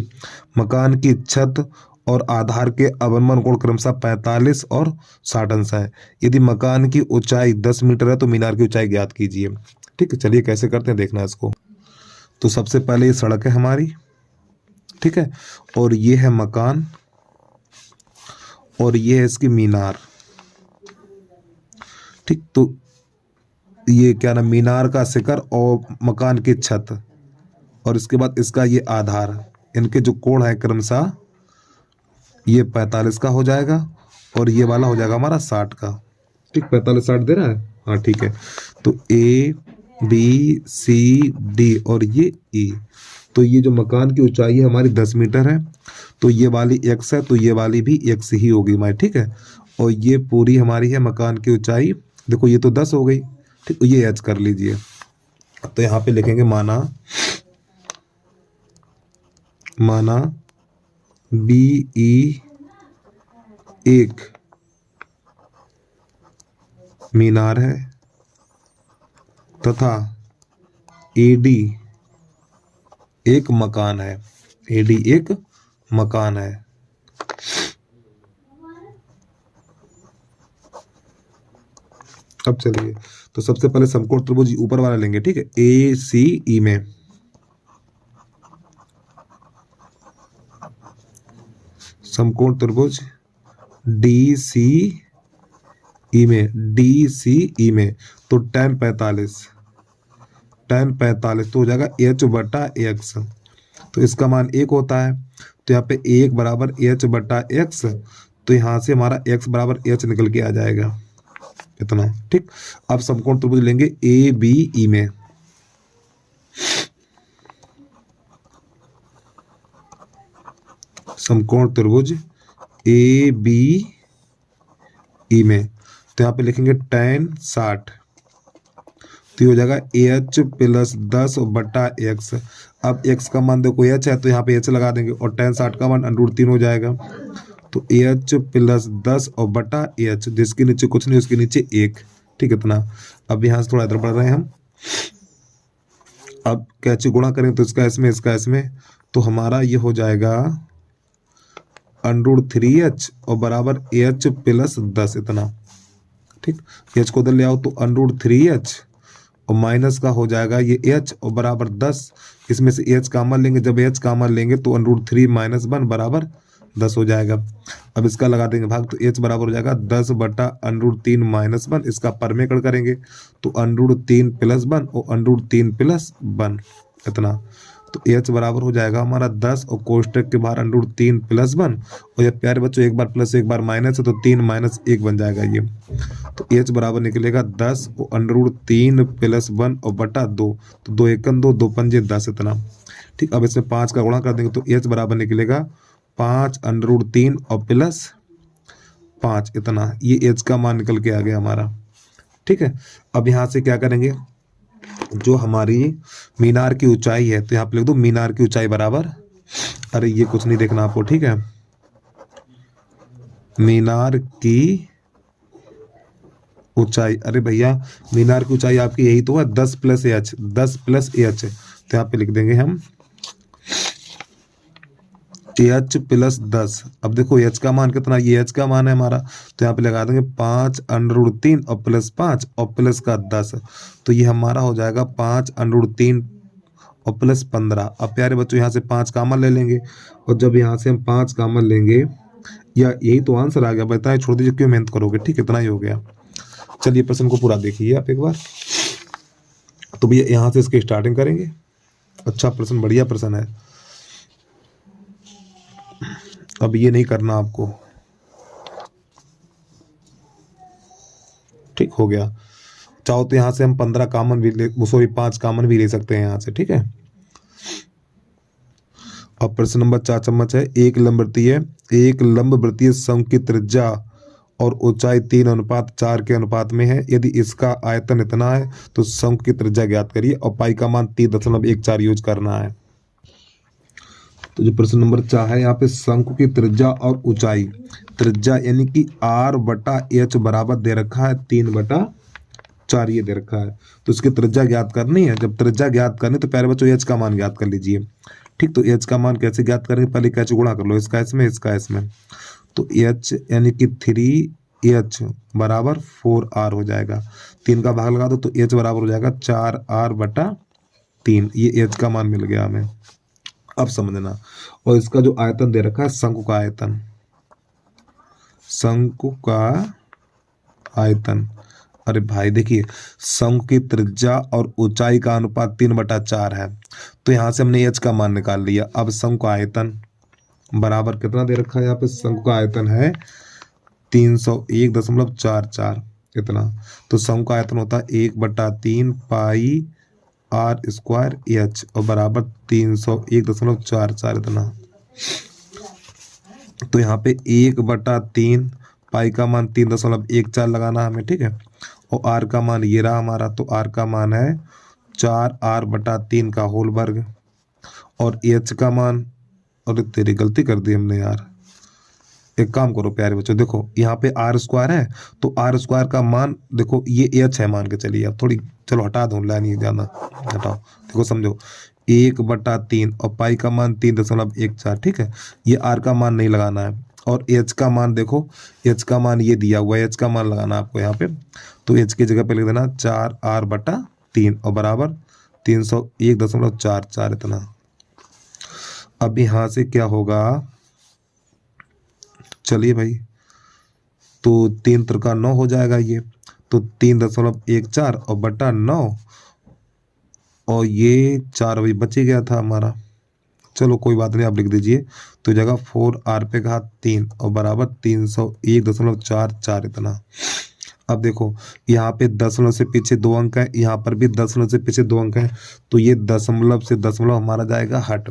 मकान की छत और आधार के अवनमन कोण क्रमशः 45 और 60 अंश है। यदि मकान की ऊंचाई 10 मीटर है तो मीनार की ऊंचाई ज्ञात कीजिए। ठीक है, चलिए कैसे करते हैं देखना इसको। तो सबसे पहले ये सड़क है हमारी, ठीक है, और ये है मकान, और ये है इसकी मीनार। ठीक, तो ये क्या ना, मीनार का शिखर और मकान की छत, और इसके बाद इसका ये आधार, इनके जो कोण है क्रमशः ये 45 का हो जाएगा, और ये वाला हो जाएगा हमारा 60 का। ठीक, 45 60 दे रहा है, हाँ ठीक है। तो ए बी सी डी और ये ई। तो ये जो मकान की ऊंचाई है हमारी 10 मीटर है, तो ये वाली x है, तो ये वाली भी x ही होगी हमारी। ठीक है, और ये पूरी हमारी है मकान की ऊंचाई, देखो ये तो 10 हो गई। ठीक, ये h कर लीजिए। तो यहाँ पे लिखेंगे माना बी ई एक मीनार है तथा एडी एक मकान है, एडी एक मकान है। अब चलिए, तो सबसे पहले समकोण त्रिभुज ऊपर वाला लेंगे। ठीक है, ए सी ई में समकोण त्रिभुज डी सी ई में तो tan 45 तो हो जाएगा h बटा x। तो इसका मान 1 होता है, तो यहाँ पे 1 बराबर h बटा x, तो यहाँ से हमारा x बराबर h निकल के आ जाएगा इतना। ठीक, अब समकोण त्रिभुज लेंगे ए बी ई में। समकोण त्रिभुज ए बी ई में, तो यहाँ पे लिखेंगे tan 60, तो ये हो जाएगा h प्लस 10 बटा x। अब x का मान देखो h है, तो यहाँ पे h लगा देंगे, और tan 60 का मान √3 हो जाएगा। तो h प्लस 10 और बटा h, जिसके नीचे कुछ नहीं उसके नीचे 1। ठीक, इतना। अब यहाँ से थोड़ा इधर बढ़ रहे हैं हम। अब कैसे गुणा करें, तो इसका इसमें, तो हमारा ये हो जाएगा √3h और बराबर h प्लस 10 इतना। ठीक, h को उधर ले आओ, तो √3h और माइनस का हो जाएगा ये h और बराबर 10। इसमें से h कॉमन लेंगे, जब h कॉमन लेंगे तो √3 माइनस 1 बराबर 10 हो जाएगा। अब इसका लगा देंगे भाग, तो h बराबर हो जाएगा 10 बटा √3 माइनस 1। इसका परमेकड़ करेंगे तो √3 प्लस 1 और √3 प्लस 1 इतना। तो h बराबर हो जाएगा हमारा 10 और कोष्टक के बाहर √3 प्लस 1, और ये प्यारे बच्चों एक बार प्लस एक बार माइनस है, तो 3 माइनस 1 बन जाएगा ये। तो h बराबर निकलेगा 10 और √3 प्लस 1 और बटा 2, तो 2 एकम 2, 2 पंजे 10 इतना। ठीक, अब इसमें 5 का गुणा कर देंगे, तो h बराबर निकलेगा 5 √3 और प्लस 5 इतना। ये h का मान निकल के आ गया हमारा। ठीक है, अब यहाँ से क्या करेंगे, जो हमारी मीनार की ऊंचाई है, तो यहाँ पे लिख दो मीनार की ऊंचाई बराबर, अरे ये कुछ नहीं देखना आपको। ठीक है, मीनार की ऊंचाई, अरे भैया मीनार की ऊंचाई आपकी यही तो है 10 प्लस h, 10 प्लस h। तो यहाँ पे लिख देंगे हम एच प्लस 10। अब देखो एच का मान कितना, ये एच का मान है हमारा, तो यहाँ पे लगा देंगे 5√3 और प्लस 5 और प्लस का 10, तो ये हमारा हो जाएगा 5√3 और प्लस 15। अब प्यारे बच्चों यहाँ से 5 कामन ले लेंगे, और जब यहाँ से हम 5 कामन लेंगे, या यही तो आंसर आ गया, बताए छोड़ दीजिए, क्यों मेहनत करोगे, ठीक, इतना ही हो गया। चलिए प्रश्न को पूरा देखिए आप एक बार। तो भैया यहाँ से इसकी स्टार्टिंग करेंगे। अच्छा प्रश्न, बढ़िया प्रश्न है। अब ये नहीं करना आपको, ठीक हो गया। चाहो तो यहाँ से हम 15 कामन भी ले, सॉरी 5 कामन भी ले सकते हैं यहाँ से, ठीक है। अब प्रश्न नंबर 4 चम्मच है। एक लंब वृत्तीय शंकु की त्रिज्या और ऊंचाई 3:4 के अनुपात में है। यदि इसका आयतन इतना है तो शंकु की त्रिज्या ज्ञात करिए, और पाई का मान 3.14 यूज करना है। तो जो प्रश्न नंबर 4 है, यहाँ पे शंकु की त्रिज्या और ऊंचाई, त्रिज्या यानी कि r/h बराबर दे रखा है 3/4, ये दे रखा है। तो इसकी त्रिज्या ज्ञात करनी है। जब त्रिज्या ज्ञात करनी तो प्यारे बच्चों h का मान ज्ञात कर लीजिए, ठीक। तो h का मान कैसे ज्ञात करेंगे, पहले कैसे गुणा कर लो, इसका इसमें, इसका इसमें। तो h यानी कि 3h बराबर 4r हो जाएगा। 3 का भाग लगा दो तो h बराबर हो जाएगा 4r/3। ये h का मान मिल गया हमें। अब समझना, और इसका जो आयतन दे रखा है शंकु का आयतन, शंकु का आयतन, अरे भाई देखिए शंकु की त्रिज्या और ऊंचाई का अनुपात 3/4 है, तो यहाँ से हमने h का मान निकाल लिया। अब शंकु का आयतन बराबर कितना दे रखा है, यहाँ पे शंकु का आयतन है 301.44 इतना। तो शंकु का आयतन होता है 1/3 पाई r² h और बराबर 301.44 इतना। तो यहाँ पे 1/3 पाई का मान 3.14 लगाना हमें, ठीक है। और r का मान ये रहा हमारा, तो r का मान है 4r/3 का होल वर्ग, और h का मान, अरे तेरी गलती कर दी हमने यार। एक काम करो प्यारे बच्चों, देखो यहाँ पे r² है, तो r² का मान देखो ये h है मान के चलिए। अब थोड़ी चलो हटा दो, ला नहीं जाना, हटाओ। देखो समझो 1/3 और पाई का मान 3.14, ठीक है। ये r का मान नहीं लगाना है, और h का मान देखो, h का मान ये दिया हुआ है, h का मान लगाना आपको यहाँ पे। तो h की जगह पे लिख देना 4r/3 और बराबर 301.44 इतना। अब यहाँ से क्या होगा, चलिए भाई, तो 3 त्रिका 9 हो जाएगा ये, तो 3.14 और बटा 9, और ये 4 भाई बच ही गया था हमारा। चलो कोई बात नहीं, आप लिख दीजिए। तो जगह 4r/3 और बराबर 301.44 इतना। अब देखो यहाँ पे दशमलव से पीछे 2 अंक है, यहाँ पर भी दशमलव से पीछे 2 अंक है, तो ये दशमलव से दशमलव हमारा जाएगा हट,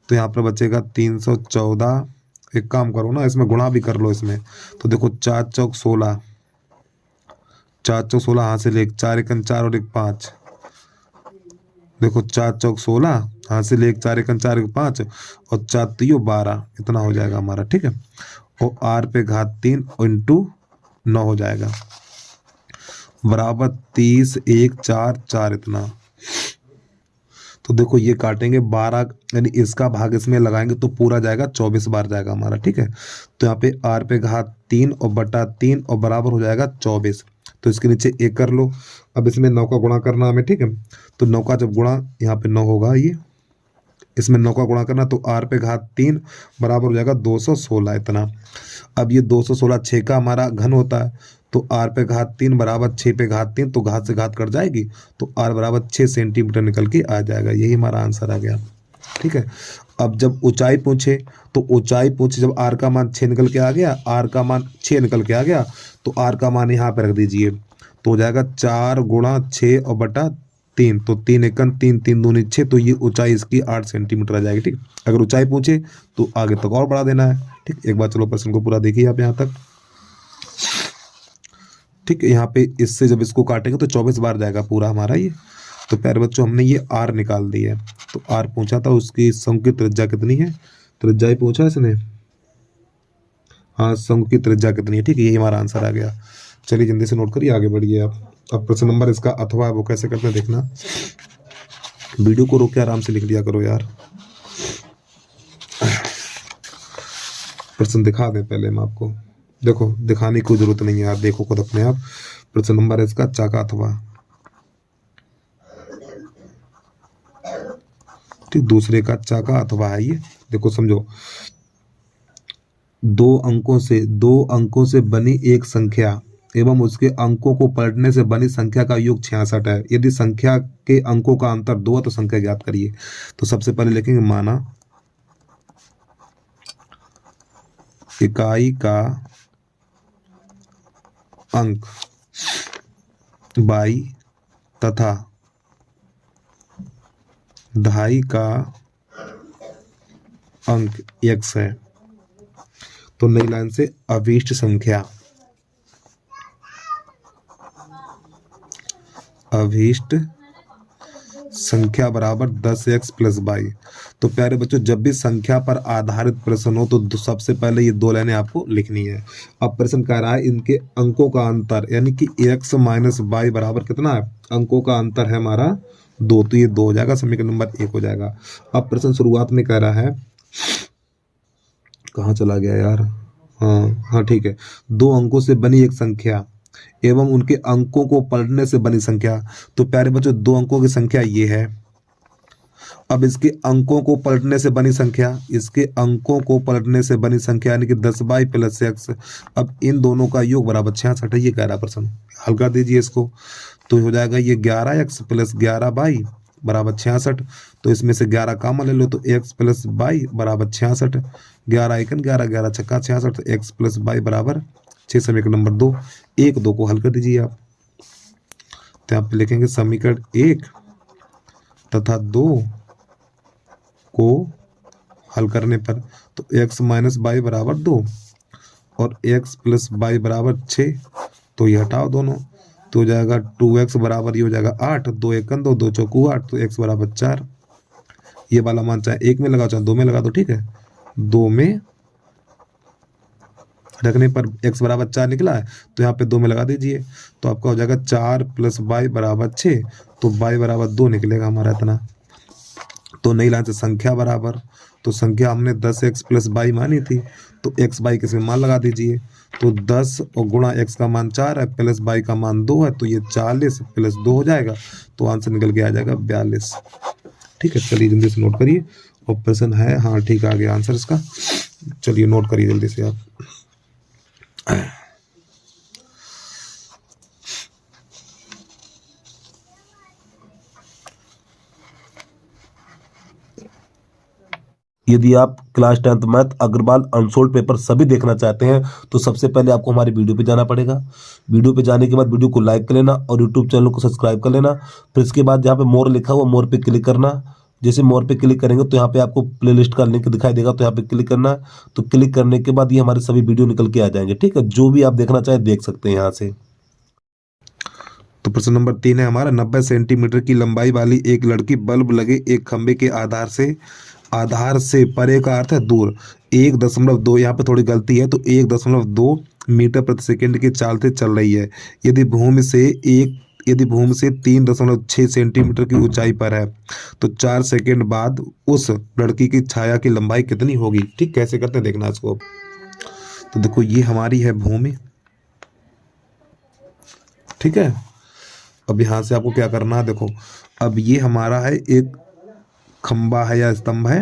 तो यहाँ पर बचेगा 314। एक काम करो ना, इसमें गुणा भी कर लो इसमें। तो देखो 4 चौक 16, 4 चौक 16 हाथ से ले, 4 एकन 4 और 1 5। देखो 4 चौक 16 हाथ से ले, 4 एकन 4 1 5 और 4 3 12 इतना हो जाएगा हमारा, ठीक है। और r/3 इंटू 9 हो जाएगा, बराबर 30 1 4 4 इतना। तो देखो ये काटेंगे 12, यानी इसका भाग इसमें लगाएंगे तो पूरा जाएगा 24 बार जाएगा हमारा, ठीक है। तो यहाँ पे r/3 और बटा 3 और बराबर हो जाएगा 24। तो इसके नीचे 1 कर लो। अब इसमें 9 का गुणा करना हमें, ठीक है। तो 9 का जब गुणा, यहाँ पे 9 होगा, ये इसमें 9 का गुणा करना, तो r/3 बराबर हो जाएगा 216 इतना। अब ये 216 6 का हमारा घन होता है, तो r/3 बराबर 6/3, तो घात से घात कट जाएगी, तो r बराबर 6 सेंटीमीटर निकल के आ जाएगा। यही हमारा आंसर आ गया, ठीक है। अब जब ऊंचाई पूछे, तो ऊंचाई पूछे जब r का मान 6 निकल के आ गया, r का मान 6 निकल के आ गया, तो r का मान यहाँ पे रख दीजिए, तो हो जाएगा 4 गुणा 6 और बटा 3, तो 3 एकन 3 3 दूनी 6, तो ये ऊंचाई इसकी 8 सेंटीमीटर आ जाएगी, ठीक। अगर ऊंचाई पूछे तो आगे तक और बढ़ा देना है, ठीक। एक बार चलो प्रश्न को पूरा देखिए आप यहाँ तक, ठीक है। यहाँ पे इससे जब इसको काटेंगे तो 24 बार जाएगा पूरा हमारा ये। तो प्यारे बच्चों हमने ये r निकाल दी है। तो r पूछा था, उसकी शंकु की त्रिज्या कितनी है, त्रिज्या ही पूछा इसने, हाँ शंकु की त्रिज्या कितनी है, ठीक है। यही हमारा आंसर आ गया। चलिए जल्दी से नोट करिए, आगे बढ़िए आप। अब प्रश्न नंबर इसका अथवा है वो कैसे करते हैं देखना, वीडियो को रोक के आराम से लिख लिया करो यार। प्रश्न दिखा दें पहले हम आपको। देखो दिखाने की कोई जरूरत नहीं है, आप देखो खुद अपने आप। प्रश्न नंबर है इसका चाका अथवा, ठीक, दूसरे का चाका अथवा है ये। देखो समझो, दो अंकों से बनी एक संख्या एवं उसके अंकों को पलटने से बनी संख्या का योग 66 है। यदि संख्या के अंकों का अंतर 2 है तो संख्या ज्ञात करिए। तो सबसे पहले लिखेंगे माना इकाई का अंक बाई तथा दहाई का अंक x है। तो नई लाइन से अभीष्ट संख्या बराबर 10x प्लस 22। तो प्यारे बच्चों, जब भी संख्या पर आधारित प्रश्न हो तो सबसे पहले ये 2 लाइनें आपको लिखनी है। अब प्रश्न कह रहा है इनके अंकों का अंतर, यानी कि x माइनस वाई बराबर कितना है, अंकों का अंतर है हमारा 2, तो ये 2 हो जाएगा, समीकरण नंबर 1 हो जाएगा। अब प्रश्न शुरुआत में कह रहा है, कहाँ चला गया यार, हाँ ठीक है, 2 अंकों से बनी एक संख्या एवं उनके अंकों को पलटने से बनी संख्या। तो प्यारे बच्चों 2 अंकों की संख्या ये है। अब इसके अंकों को पलटने से बनी संख्या, इसके अंकों को पलटने से बनी संख्या यानी कि 10 प्लस x। अब इन दोनों का योग बराबर 66 है, ये कह रहा प्रश्न। हल कर दीजिए इसको, तो हो जाएगा ये 11x प्लस 11y बराबर 66। तो इसमें से 11 कॉमन ले लो, तो x प्लस y बराबर 66। 11 एकन 11, 11 छक्का 66, तो x प्लस y बराबर 6। समीकरण नंबर 2, 1 2 को हल कर दीजिए आप। तो यहाँ पे लिखेंगे समीकरण 1 तथा 2 को हल करने पर तो x माइनस वाई बराबर 2 और x प्लस वाई बराबर 6। तो ये हटाओ दोनों, तो हो जाएगा 2x बराबर ये हो जाएगा 8, 2 एकन 2, 2 चौकू 8, तो x बराबर 4। ये वाला मान चाहे 1 में लगाओ चाहे 2 में लगा दो, ठीक है। 2 में रखने पर x बराबर 4 निकला है, तो यहाँ पे 2 में लगा दीजिए, तो आपका हो जाएगा 4 प्लस वाई बराबर 6, तो y बराबर 2 निकलेगा हमारा इतना। तो नई लाइन से संख्या बराबर, तो संख्या हमने 10x प्लस वाई मानी थी, तो x वाई किसमें मान लगा दीजिए, तो 10 और गुणा x का मान 4 है प्लस वाई का मान 2 है, तो ये 40 प्लस 2 हो जाएगा, तो आंसर निकल के आ जाएगा 42। ठीक है, चलिए जल्दी से नोट करिए। और प्रश्न है, हाँ ठीक आ गया आंसर इसका, चलिए नोट करिए जल्दी से आप। यदि आप class 10th math Agrawal unsolved paper सभी देखना चाहते हैं तो सबसे पहले आपको हमारी वीडियो पे जाना पड़ेगा। वीडियो पे जाने के बाद वीडियो को लाइक कर लेना और यूट्यूब चैनल को सब्सक्राइब कर लेना। फिर इसके बाद जहाँ पे मोर लिखा हुआ मोर पे क्लिक करना। जैसे मोर पे क्लिक करेंगे तो यहाँ पे आपको प्लेलिस्ट का लिंक दिखाई देगा, तो यहाँ पे क्लिक करना। तो क्लिक करने के बाद ये हमारे सभी वीडियो निकल के आ जाएंगे, ठीक है। जो भी आप देखना चाहें देख सकते हैं यहाँ से। तो प्रश्न नंबर 3 है हमारा, 90 सेंटीमीटर की लंबाई वाली एक लड़की बल्ब लगे एक खंबे के आधार से परे का अर्थ है दूर 1.2, यहाँ पे थोड़ी गलती है, तो 1.2 मीटर प्रति सेकंड की चाल से चल रही है। यदि भूमि से 3.6 सेंटीमीटर की ऊंचाई पर है तो 4 सेकंड बाद उस लड़की की छाया की लंबाई कितनी होगी। ठीक, कैसे करते हैं देखना इसको। तो देखो ये हमारी है भूमि, ठीक है। अब यहाँ से आपको क्या करना है, देखो अब ये हमारा है एक खंबा है या स्तंभ है,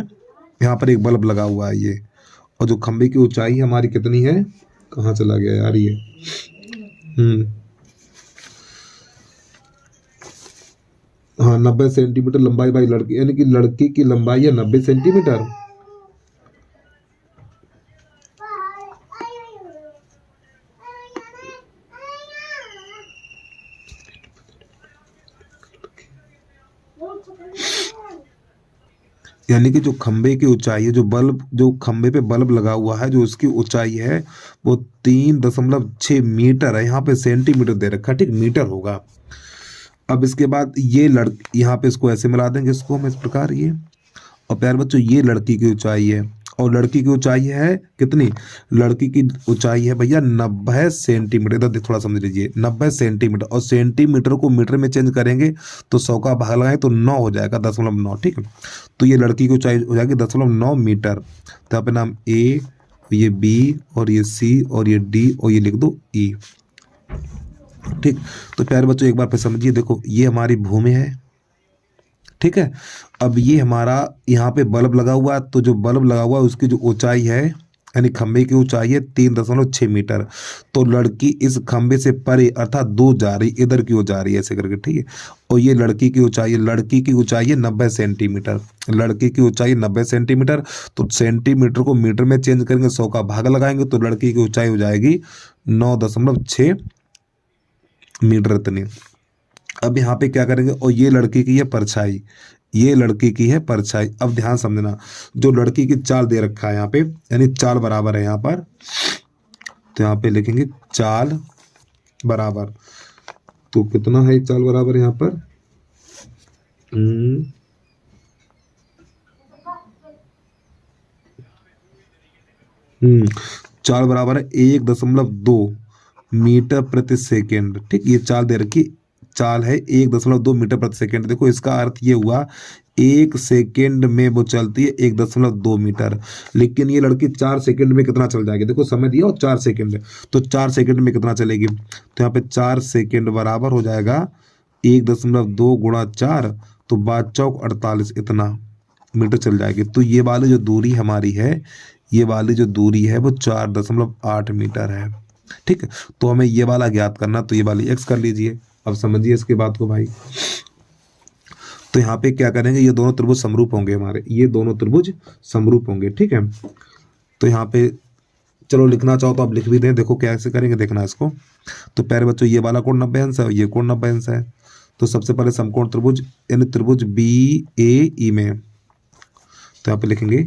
यहाँ पर एक बल्ब लगा हुआ है ये, और जो खंबे की ऊंचाई हमारी कितनी है, कहाँ चला गया यार ये, हाँ 90 सेंटीमीटर लंबाई वाली लड़की, यानी कि लड़की की लंबाई है 90 सेंटीमीटर। यानी कि जो खंबे की ऊंचाई है, जो खंबे पे बल्ब लगा हुआ है, जो उसकी ऊंचाई है वो 3.6 मीटर है। यहाँ पे सेंटीमीटर दे रखा है, ठीक, मीटर होगा। अब इसके बाद ये यहाँ पे इसको ऐसे मिला देंगे इसको हम इस प्रकार ये, और प्यार बच्चों ये लड़की की ऊंचाई है, और लड़की की ऊंचाई है कितनी, लड़की की ऊंचाई है भैया 90 सेंटीमीटर। इधर थोड़ा समझ लीजिए, 90 सेंटीमीटर, और सेंटीमीटर को मीटर में चेंज करेंगे तो 100 का भाग लगाएं तो 9 हो जाएगा, 0.9, ठीक है। तो ये लड़की की ऊंचाई हो जाएगी 0.9 मीटर। तो यहाँ पे नाम A ये बी और ये सी और ये डी और ये लिख दो ई। ठीक, तो प्यारे बच्चों एक बार फिर समझिए, देखो ये हमारी भूमि है, ठीक है। अब ये हमारा यहाँ पे बल्ब लगा हुआ है, तो जो बल्ब लगा हुआ है उसकी जो ऊंचाई है यानी खंबे की ऊंचाई है 3.6 मीटर। तो लड़की इस खंबे से परे अर्थात दूर जा रही, इधर की ओर जा रही है ऐसे करके, ठीक है। और ये लड़की की ऊंचाई है, लड़की की ऊंचाई है 90 सेंटीमीटर, लड़की की ऊंचाई 90 सेंटीमीटर। तो सेंटीमीटर को मीटर में चेंज करेंगे, 100 का भाग लगाएंगे तो लड़की की ऊंचाई हो जाएगी 9.6 मीटर इतनी। अब यहाँ पे क्या करेंगे, और ये लड़की की है परछाई, ये लड़की की है परछाई। अब ध्यान समझना, जो लड़की की चाल दे रखा है यहाँ पे, यानी चाल बराबर है यहाँ पर, तो यहाँ पे लिखेंगे चाल बराबर। तो कितना है चाल बराबर यहाँ पर, चाल बराबर है 1.2 मीटर प्रति सेकेंड। ठीक, ये चाल दे रखी, चाल है 1.2 मीटर प्रति सेकेंड। देखो इसका अर्थ ये हुआ 1 सेकेंड में वो चलती है 1.2 मीटर, लेकिन ये लड़की 4 सेकेंड में कितना चल जाएगी, देखो समय दिया और 4 सेकेंड, तो 4 सेकेंड में कितना चलेगी, तो यहाँ पे 4 सेकेंड बराबर हो जाएगा 1.2 गुणा 4, तो 5 चौक 48 इतना मीटर चल जाएगी। तो ये वाली जो दूरी हमारी है, ये वाली जो दूरी है वो 4.8 मीटर है। ठीक है, तो हमें ये वाला ज्ञात करना, तो ये वाली एक्स कर लीजिए। अब समझिए इसके बात को भाई, तो यहाँ पे क्या करेंगे, ये दोनों त्रिभुज समरूप होंगे हमारे, ये दोनों त्रिभुज समरूप होंगे। ठीक है, तो यहाँ पे चलो लिखना चाहो तो आप लिख भी दें, देखो कैसे करेंगे देखना इसको। तो प्यारे बच्चों ये वाला कोण 90 अंश है, ये कोण 90 अंश है। तो सबसे पहले समकोण त्रिभुज यानी त्रिभुज बी ए ई में, तो यहाँ पे लिखेंगे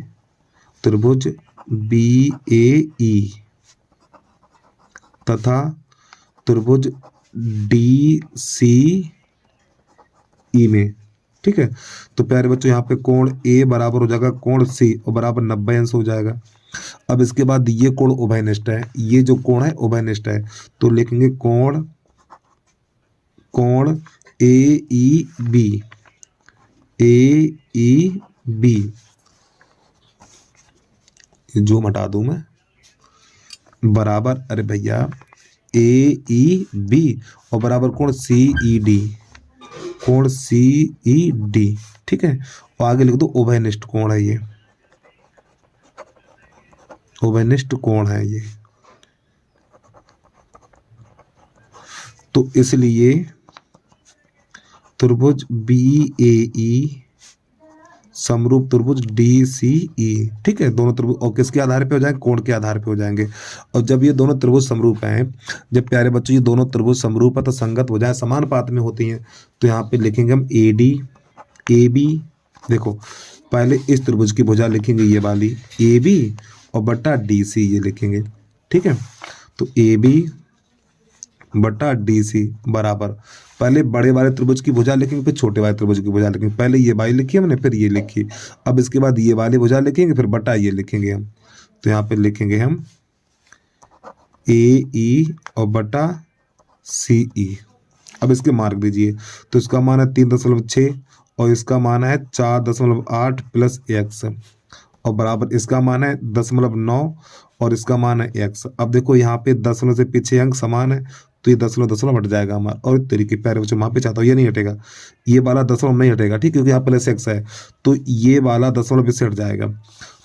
त्रिभुज बी ए ई तथा त्रिभुज डी सी ई में। ठीक है, तो प्यारे बच्चों यहाँ पे कोण ए बराबर हो जाएगा कोण सी और बराबर 90 अंश हो जाएगा। अब इसके बाद ये कोण उभयनिष्ठ है, ये जो कोण है उभयनिष्ठ है, तो लिखेंगे कोण कोण ए ई बी, ए ई बी, जो हटा दूं मैं, बराबर, अरे भैया ए ई बी और बराबर कोण सी ई डी, कोण सी ई डी। ठीक है, और आगे लिख दो उभयनिष्ठ कोण है, ये उभयनिष्ठ कोण है ये। तो इसलिए त्रिभुज बी ए ई समरूप त्रिभुज डी सी ई। ठीक है, दोनों त्रिभुज और किसके आधार पे हो जाएंगे, कोण के आधार पे हो जाएंगे। और जब ये दोनों त्रिभुज समरूप हैं, जब प्यारे बच्चों ये दोनों त्रिभुज समरूप है तो संगत हो जाए, समानुपात में होती हैं, तो यहाँ पे लिखेंगे हम ए डी ए बी। देखो पहले इस त्रिभुज की भुजा लिखेंगे ये वाली ए बी और बटा डी सी ये लिखेंगे। ठीक है, तो ए बी बटा डी सी बराबर, पहले बड़े वाले त्रिभुज की भुजा लिखेंगे फिर छोटे वाले त्रिभुज की भुजा लिखेंगे, पहले ये वाली लिखी हमने फिर ये लिखी, अब इसके बाद ये वाली भुजा लिखेंगे फिर बटा ये लिखेंगे हम। तो यहाँ पे लिखेंगे हम ए ई और बटा सी ई। अब इसके मार्क दीजिए, तो इसका मान है 3.6 और इसका मान है 4.8 प्लस एक्स और बराबर इसका मान है 0.9 और इसका मान है एक्स। अब देखो यहाँ पे दशमलव से पीछे अंक समान है, तो ये दशमलव हट जाएगा हमारा, और इस तरीके प्यारे बच्चों वहाँ पे चाहता हूँ ये नहीं हटेगा, ये वाला दशमलव नहीं हटेगा। ठीक, क्योंकि यहाँ प्लस एक्स है तो ये वाला दशमलव इससे हट जाएगा,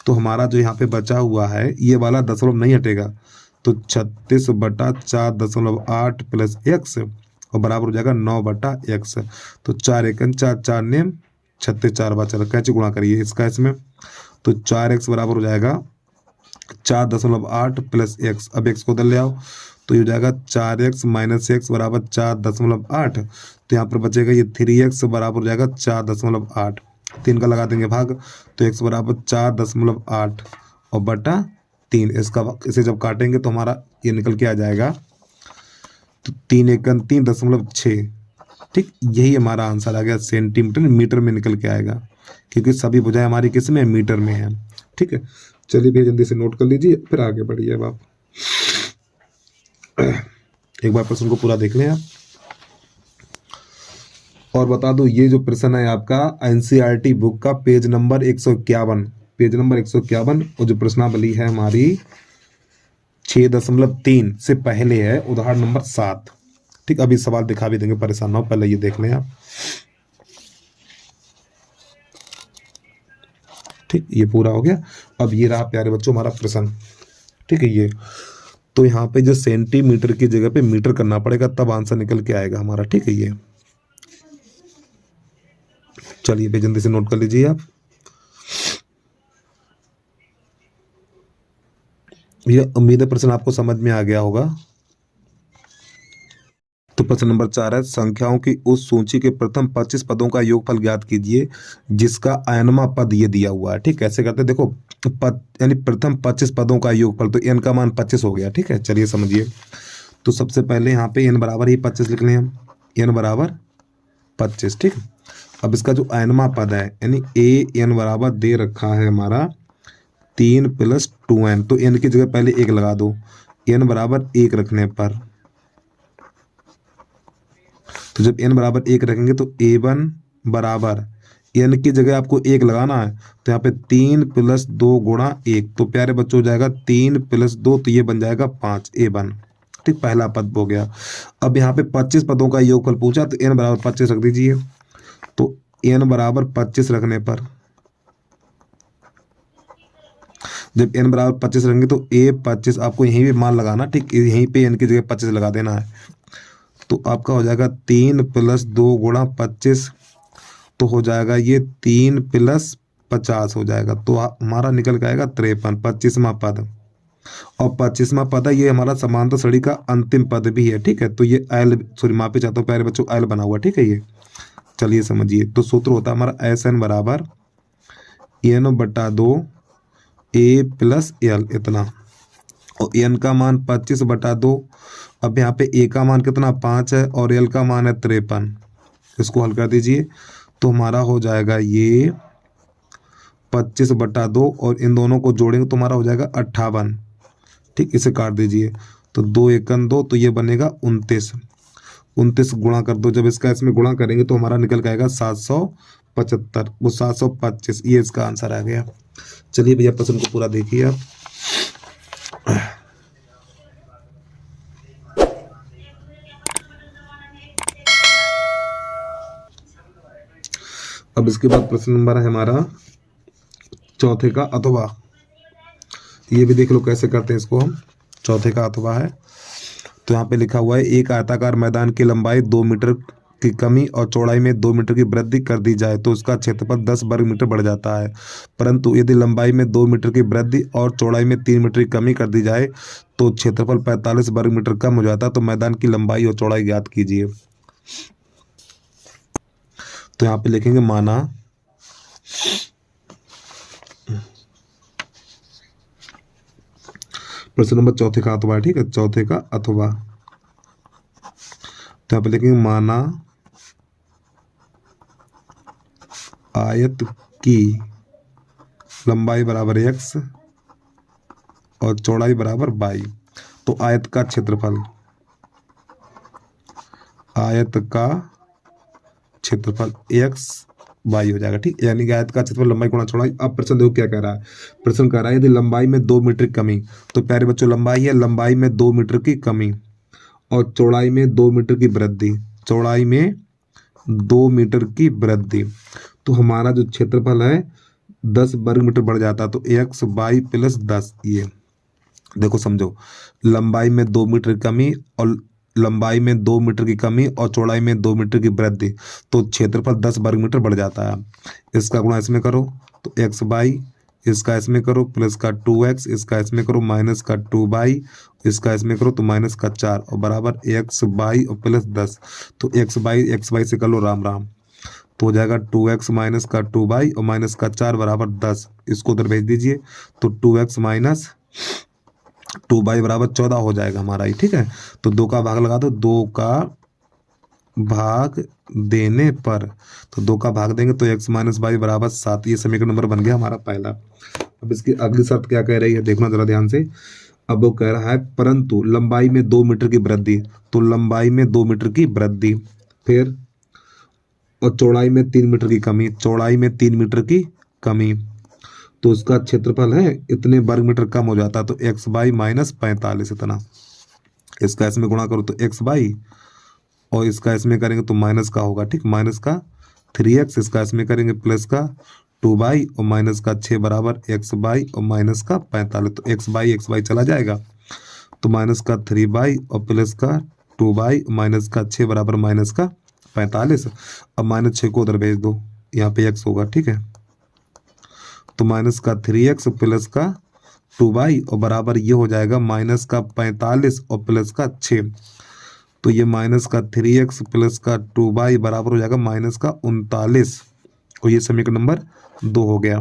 तो हमारा जो यहाँ पे बचा हुआ है ये वाला दशमलव नहीं हटेगा, तो 36/4.8 प्लस एक्स और बराबर हो जाएगा 9/x। तो 4 एकन 4 4 नेम 36 4 बार चल कैसे गुणा करिए इसका इसमें, तो 4x बराबर हो जाएगा 4.8 प्लस एक्स। अब एक्स को उधर ले आओ तो ये हो जाएगा 4x माइनस एक्स बराबर 4.8, तो यहाँ पर बचेगा ये 3x बराबर हो जाएगा 4.8, 3 का लगा देंगे भाग, तो x बराबर 4.8 और बटा 3। इसका इसे जब काटेंगे तो हमारा ये निकल के आ जाएगा, तो 3 एकन 3.6। ठीक, यही हमारा आंसर आ गया, सेंटीमीटर मीटर में निकल के आएगा, क्योंकि सभी भुजाएं हमारी किस में, मीटर में है। ठीक है, चलिए भैया जल्दी से नोट कर लीजिए फिर आगे बढ़िए। अब आप एक बार प्रश्न को पूरा देख लें आप, और बता दो ये जो प्रश्न है आपका एनसीईआरटी बुक का पेज नंबर 151, पेज नंबर 151 और जो प्रश्नावली है हमारी 6.3 से पहले है उदाहरण नंबर 7। ठीक, अभी सवाल दिखा भी देंगे, परेशान ना हो, पहले ये देख लें आप। ठीक, ये पूरा हो गया। अब ये रहा प्यारे बच्चों हमारा प्रश्न। ठीक है, ये तो यहाँ पे जो सेंटीमीटर की जगह पे मीटर करना पड़ेगा, तब आंसर निकल के आएगा हमारा। ठीक है, ये चलिए भाई जल्दी से नोट कर लीजिए आप। ये उम्मीद है प्रश्न आपको समझ में आ गया होगा। तो प्रश्न नंबर 4 है, संख्याओं की उस सूची के प्रथम 25 पदों का योगफल ज्ञात कीजिए जिसका अयनमा पद ये दिया हुआ है। ठीक, कैसे करते हैं, देखो पद यानी प्रथम 25 पदों का योगफल, तो n का मान 25 हो गया। ठीक है, चलिए समझिए। तो सबसे पहले यहाँ पे n बराबर ही 25 लिख लें हम, n बराबर 25। ठीक, अब इसका जो अयनमा पद है यानी a n बराबर दे रखा है हमारा 3 + 2n, तो n की जगह पहले 1 लगा दो, n बराबर 1 रखने पर, तो जब n बराबर 1 रखेंगे तो a1 बराबर n की जगह आपको 1 लगाना है, तो यहाँ पे 3 + 2 गुणा 1, तो प्यारे बच्चों हो जाएगा 3 + 2, तो ये बन जाएगा 5 a1। ठीक, पहला पद हो गया। अब यहाँ पे 25 पदों का योगफल पूछा, तो n बराबर 25 रख दीजिए, तो n बराबर 25 रखने पर, जब n बराबर 25 रखेंगे तो a 25 आपको यहीं पे मान लगाना। ठीक, यहीं पे n की जगह 25 लगा देना है, तो आपका हो जाएगा 3 + 2 गुणा 25, तो हो जाएगा ये 3 + 50 हो जाएगा, तो हमारा निकल के आएगा 53, 25वां पद। और 25वां पद है ये हमारा समांतर श्रेणी का अंतिम पद भी है। ठीक है, तो ये एल, सॉरी माफी चाहता हूँ प्यारे बच्चों, एल बना हुआ। ठीक है, ये चलिए समझिए। तो सूत्र होता है हमारा SN बराबर n/2 a + l इतना, और n का मान 25/2। अब यहाँ पे a का मान कितना 5 है और l का मान है 53, इसको हल कर दीजिए, तो हमारा हो जाएगा ये 25/2 और इन दोनों को जोड़ेंगे तो हमारा हो जाएगा 58। ठीक, इसे काट दीजिए, तो 2 × 2, तो ये बनेगा 29। 29 गुणा कर दो, जब इसका इसमें गुणा करेंगे तो हमारा निकल के आएगा 775, वो 725, ये इसका आंसर आ गया। चलिए भैया प्रश्न को पूरा देखिए आप। अब इसके बाद प्रश्न नंबर है हमारा चौथे का अथवा। ये भी देख लो कैसे करते हैं इसको हम। चौथे का अथवा है, तो यहाँ पे लिखा हुआ है, एक आयताकार मैदान की लंबाई 2 मीटर की कमी और चौड़ाई में 2 मीटर की वृद्धि कर दी जाए तो उसका क्षेत्रफल 10 वर्ग मीटर बढ़ जाता है, परंतु यदि लंबाई में 2 मीटर की वृद्धि और चौड़ाई में 3 मीटर की कमी कर दी जाए तो क्षेत्रफल 45 वर्ग मीटर कम हो जाता है। तो मैदान की लंबाई और चौड़ाई ज्ञात कीजिए। तो यहाँ पे लिखेंगे माना प्रश्न नंबर चौथे का अथवा। ठीक है, चौथे का अथवा, तो यहाँ पे लिखेंगे माना आयत की लंबाई बराबर x और चौड़ाई बराबर y, तो आयत का क्षेत्रफल, आयत का क्षेत्रफल x y हो जाएगा। ठीक, यानी कि आयत का क्षेत्रफल लंबाई गुणा चौड़ाई। अब प्रश्न देखो क्या कह रहा है, प्रश्न कह रहा है यदि लंबाई में 2 मीटर की कमी, तो प्यारे बच्चों लंबाई है, लंबाई में 2 मीटर की कमी और चौड़ाई में 2 मीटर की वृद्धि, चौड़ाई में 2 मीटर की वृद्धि, तो हमारा जो क्षेत्रफल है 10 वर्ग मीटर बढ़ जाता है, तो x y + 10। ये देखो समझो, लंबाई में 2 मीटर की कमी और लंबाई में 2 मीटर की कमी और चौड़ाई में 2 मीटर की वृद्धि, तो क्षेत्रफल 10 वर्ग मीटर बढ़ जाता है। इसका गुणा इसमें करो तो x y, इसका इसमें करो प्लस का 2x, इसका इसमें करो माइनस का 2y, इसका इसमें करो तो माइनस का 4 और बराबर x y और प्लस 10, तो x y से कर लो राम राम, तो हो जाएगा 2x माइनस का 2y और माइनस का 4 बराबर 10, इसको उधर भेज दीजिए, तो 2x माइनस 2y बराबर 14 हो जाएगा हमारा ही। ठीक है, तो 2 का भाग लगा दो, 2 का भाग देने पर, तो 2 का भाग देंगे तो x माइनस y बराबर 7, ये समीकरण नंबर बन गया हमारा पहला। अब इसकी अगली शर्त क्या कह रही है, देखना जरा ध्यान से। अब वो कह रहा है परंतु लंबाई में 2 मीटर की वृद्धि, तो लंबाई में 2 मीटर की वृद्धि, फिर और चौड़ाई में 3 मीटर की कमी, चौड़ाई में 3 मीटर की कमी, तो उसका क्षेत्रफल है इतने वर्ग मीटर कम हो जाता है, तो एक्स बाई माइनस 45 इतना। इसका इसमें गुणा करो तो एक्स बाई, और इसका इसमें करेंगे तो माइनस का होगा, ठीक, माइनस का 3x, इसका इसमें करेंगे प्लस का 2 बाई और माइनस का 6 बराबर एक्स बाई और माइनस का 45। तो एक्स बाई चला जाएगा, तो माइनस का 3 बाई और प्लस का 2 बाई माइनस का 6 बराबर माइनस का 45। अब माइनस 6 को उधर भेज दो, यहाँ पे x होगा, ठीक है। तो माइनस का 3x प्लस का 2 बाई और बराबर ये हो जाएगा माइनस का 45 और प्लस का 6। तो ये माइनस का 3x प्लस का 2 बाई बराबर हो जाएगा माइनस का 39, और ये समीकरण नंबर 2 हो गया।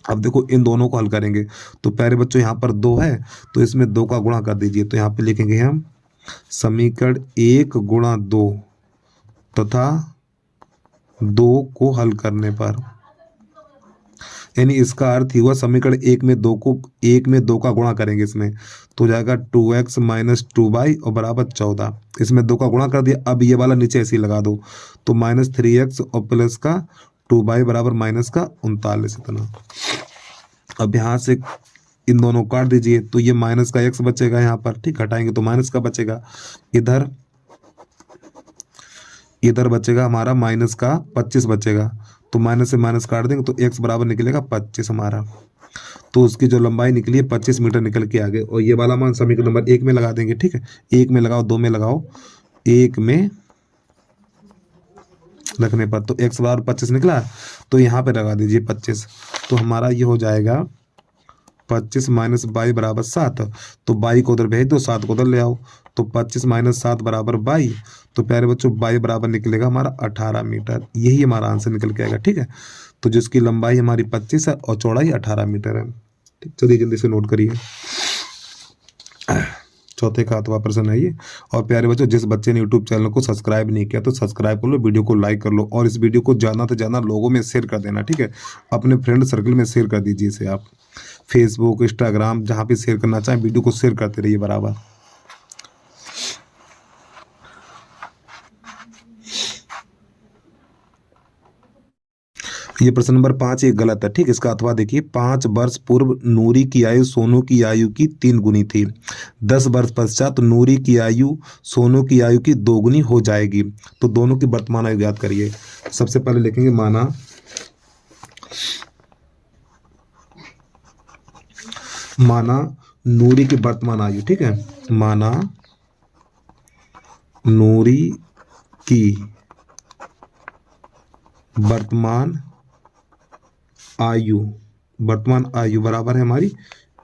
अब देखो इन दोनों को हल करेंगे, तो प्यारे बच्चों यहाँ पर 2 है तो इसमें 2 का गुणा कर दीजिए। तो यहाँ पे लिखेंगे हम समीकरण 1 गुणा 2 तथा 2 को हल करने पर, यानी इसका अर्थ ही हुआ समीकरण 1 में 2 का गुणा करेंगे इसमें, तो हो जाएगा 2x माइनस 2 बाई और बराबर 14। इसमें 2 का गुणा कर दिया, अब ये वाला नीचे ऐसे ही लगा दो, तो माइनस 3x और प्लस का 2 बाई बराबर माइनस का 39 इतना। अब यहाँ से इन दोनों काट दीजिए, तो ये माइनस का x बचेगा यहाँ पर, ठीक, घटाएंगे तो माइनस का बचेगा। इधर बचेगा हमारा माइनस का 25 बचेगा, तो माइनस से माइनस काट देंगे तो x बराबर निकलेगा 25 हमारा। तो उसकी जो लंबाई निकली है 25 मीटर निकल के आ गए, और ये वाला मान समीकरण नंबर 1 में लगा देंगे, ठीक है। 1 में लगाओ, 2 में लगाओ, 1 में रखने पर तो x बराबर 25 निकला, तो यहाँ पे लगा दीजिए 25। तो हमारा ये हो जाएगा 25 माइनस 22 बराबर 7। तो 22 को उधर भेज दो, 7 को उधर ले आओ, तो 25 माइनस 7 बराबर 22। तो प्यारे बच्चों 22 बराबर निकलेगा हमारा 18 मीटर, यही हमारा आंसर निकल के आएगा, ठीक है। तो जिसकी लंबाई हमारी 25 है और चौड़ाई 18 मीटर है, ठीक। चलिए जल्दी से नोट करिए। चौथे का अथवा प्रश्न है ये। और प्यारे बच्चों, जिस बच्चे ने यूट्यूब चैनल को सब्सक्राइब नहीं किया तो सब्सक्राइब कर लो, वीडियो को लाइक कर लो, और इस वीडियो को ज़्यादा से ज़्यादा लोगों में शेयर कर देना, ठीक है। अपने फ्रेंड सर्कल में शेयर कर दीजिए इसे, आप फेसबुक, इंस्टाग्राम, जहाँ पे शेयर करना चाहें वीडियो को शेयर करते रहिए बराबर। ये प्रश्न नंबर 5 ये गलत है, ठीक। इसका अथवा देखिए, 5 वर्ष पूर्व नूरी की आयु सोनू की आयु की 3 गुनी थी। 10 वर्ष पश्चात नूरी की आयु सोनू की आयु की 2 गुनी हो जाएगी। तो दोनों की वर्तमान आयु ज्ञात करिए। सबसे पहले लिखेंगे माना नूरी की वर्तमान आयु, ठीक है। माना नूरी की वर्तमान आयु बराबर है हमारी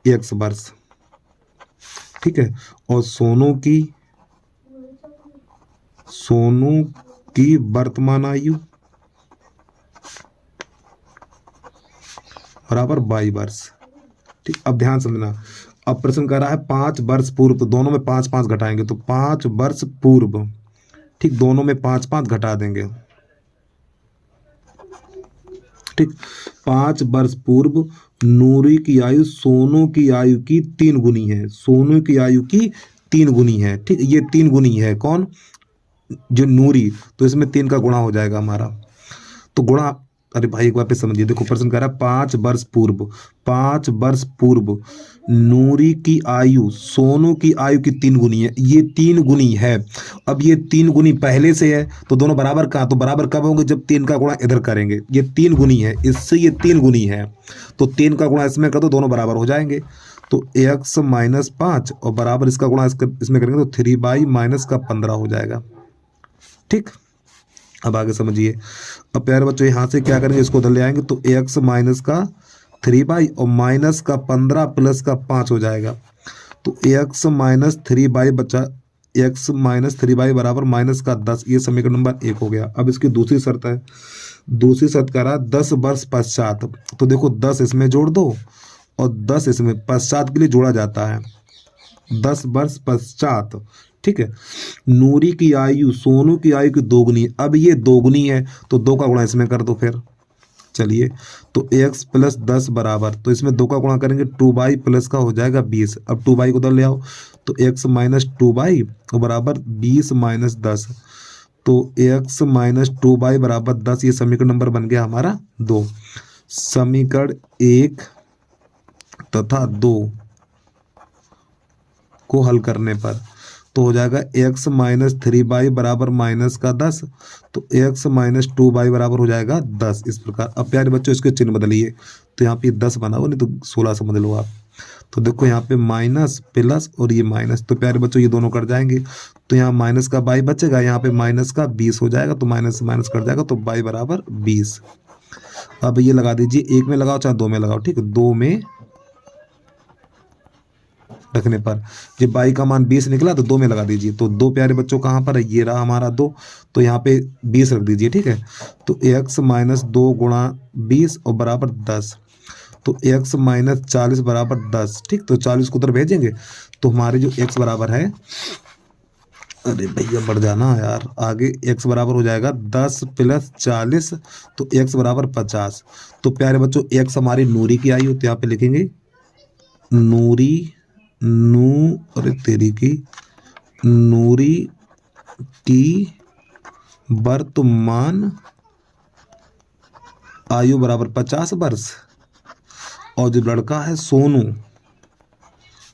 x वर्ष, ठीक है। और सोनू की वर्तमान आयु बराबर 22 वर्ष, ठीक। अब ध्यान समझना, अब प्रश्न कर रहा है 5 वर्ष पूर्व, तो दोनों में 5-5 घटाएंगे, तो 5 वर्ष पूर्व, ठीक, दोनों में 5-5 घटा देंगे, ठीक। 5 वर्ष पूर्व नूरी की आयु सोनू की आयु की 3 गुनी है, सोनू की आयु की 3 गुनी है, ठीक। ये 3 गुनी है कौन, जो नूरी, तो इसमें 3 का गुणा हो जाएगा हमारा, तो गुणा, अरे भाई एक बार पे समझिए, देखो प्रश्न कह रहा है 5 वर्ष पूर्व नूरी की आयु सोनू की आयु की 3 गुनी है, ये 3 गुनी है। अब ये 3 गुनी पहले से है, तो दोनों बराबर कहाँ, तो बराबर कब होंगे, जब 3 का गुणा इधर करेंगे। ये 3 गुनी है, इससे ये 3 गुनी है, तो 3 का गुणा इसमें कर दो, दोनों बराबर हो जाएंगे। तो x माइनस 5 और बराबर इसका गुणा इसमें करेंगे तो 3 माइनस का 15 हो जाएगा, ठीक। अब आगे समझिए। अब प्यारे बच्चों यहाँ से क्या करेंगे, इसको उधर ले आएंगे, तो x माइनस का 3 और माइनस का 15 प्लस का 5 हो जाएगा। तो x माइनस 3 बचा, x माइनस 3 बराबर माइनस का 10, ये समीकरण नंबर 1 हो गया। अब इसकी दूसरी शर्त है, दूसरी शर्त कह रहा 10 वर्ष पश्चात, तो देखो 10 इसमें जोड़ दो और 10 इसमें, पश्चात के लिए जोड़ा जाता है, 10 वर्ष पश्चात, ठीक है। नूरी की आयु सोनू की आयु की 2 गुनी, अब ये 2 गुनी है तो 2 का गुणा इसमें कर दो फिर। चलिए, तो x प्लस 10 बराबर, तो इसमें 2 का गुणा करेंगे 2 प्लस का हो जाएगा 20। अब 2 को उधर ले आओ, तो x माइनस 2 बराबर 20 माइनस 10, तो x माइनस 2 बराबर 10, ये समीकरण नंबर बन गया हमारा 2। समीकरण 1 तथा 2 को हल करने पर तो हो जाएगा x माइनस 3y बराबर माइनस का 10, तो x माइनस 2y बराबर हो जाएगा 10। इस प्रकार अब प्यारे बच्चों इसके चिन्ह बदलिए, तो यहाँ पे 10 बना हो, नहीं तो 16 समझ लो आप। तो देखो यहाँ पे माइनस प्लस और ये माइनस, तो प्यारे बच्चों ये दोनों कट जाएंगे, तो यहाँ माइनस का y बचेगा, यहाँ पे माइनस का 20 हो जाएगा, तो माइनस से माइनस कट जाएगा, तो y बराबर 20। अब ये लगा दीजिए, 1 में लगाओ चाहे 2 में लगाओ, ठीक है। 2 में रखने पर जब y का मान 20 निकला तो 2 में लगा दीजिए, तो 2 प्यारे बच्चों कहाँ पर है, ये रहा हमारा 2, तो यहाँ पे 20 रख दीजिए, ठीक है। तो x माइनस 2 गुणा 20 और बराबर 10, तो x माइनस 40 बराबर 10, ठीक। तो 40 को उधर भेजेंगे, तो हमारे जो x बराबर है, अरे भैया बढ़ जाना यार आगे, x बराबर हो जाएगा 10 प्लस 40, तो x बराबर 50। तो प्यारे बच्चों x हमारी नूरी की आई हो, तो यहाँ पे लिखेंगे नूरी अरे तेरी की नूरी की वर्तमान आयु बराबर 50 वर्ष, और जो लड़का है सोनू,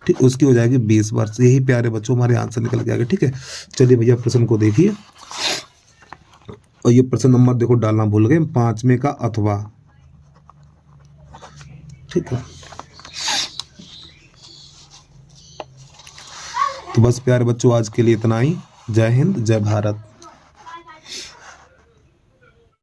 ठीक, उसकी हो जाएगी 20 वर्ष। यही प्यारे बच्चों हमारे आंसर निकल के आ गए, ठीक है। चलिए भैया प्रश्न को देखिए, और ये प्रश्न नंबर देखो डालना भूल गए, 5वें का अथवा, ठीक है। तो बस प्यारे बच्चों आज के लिए इतना ही। जय हिंद, जय भारत।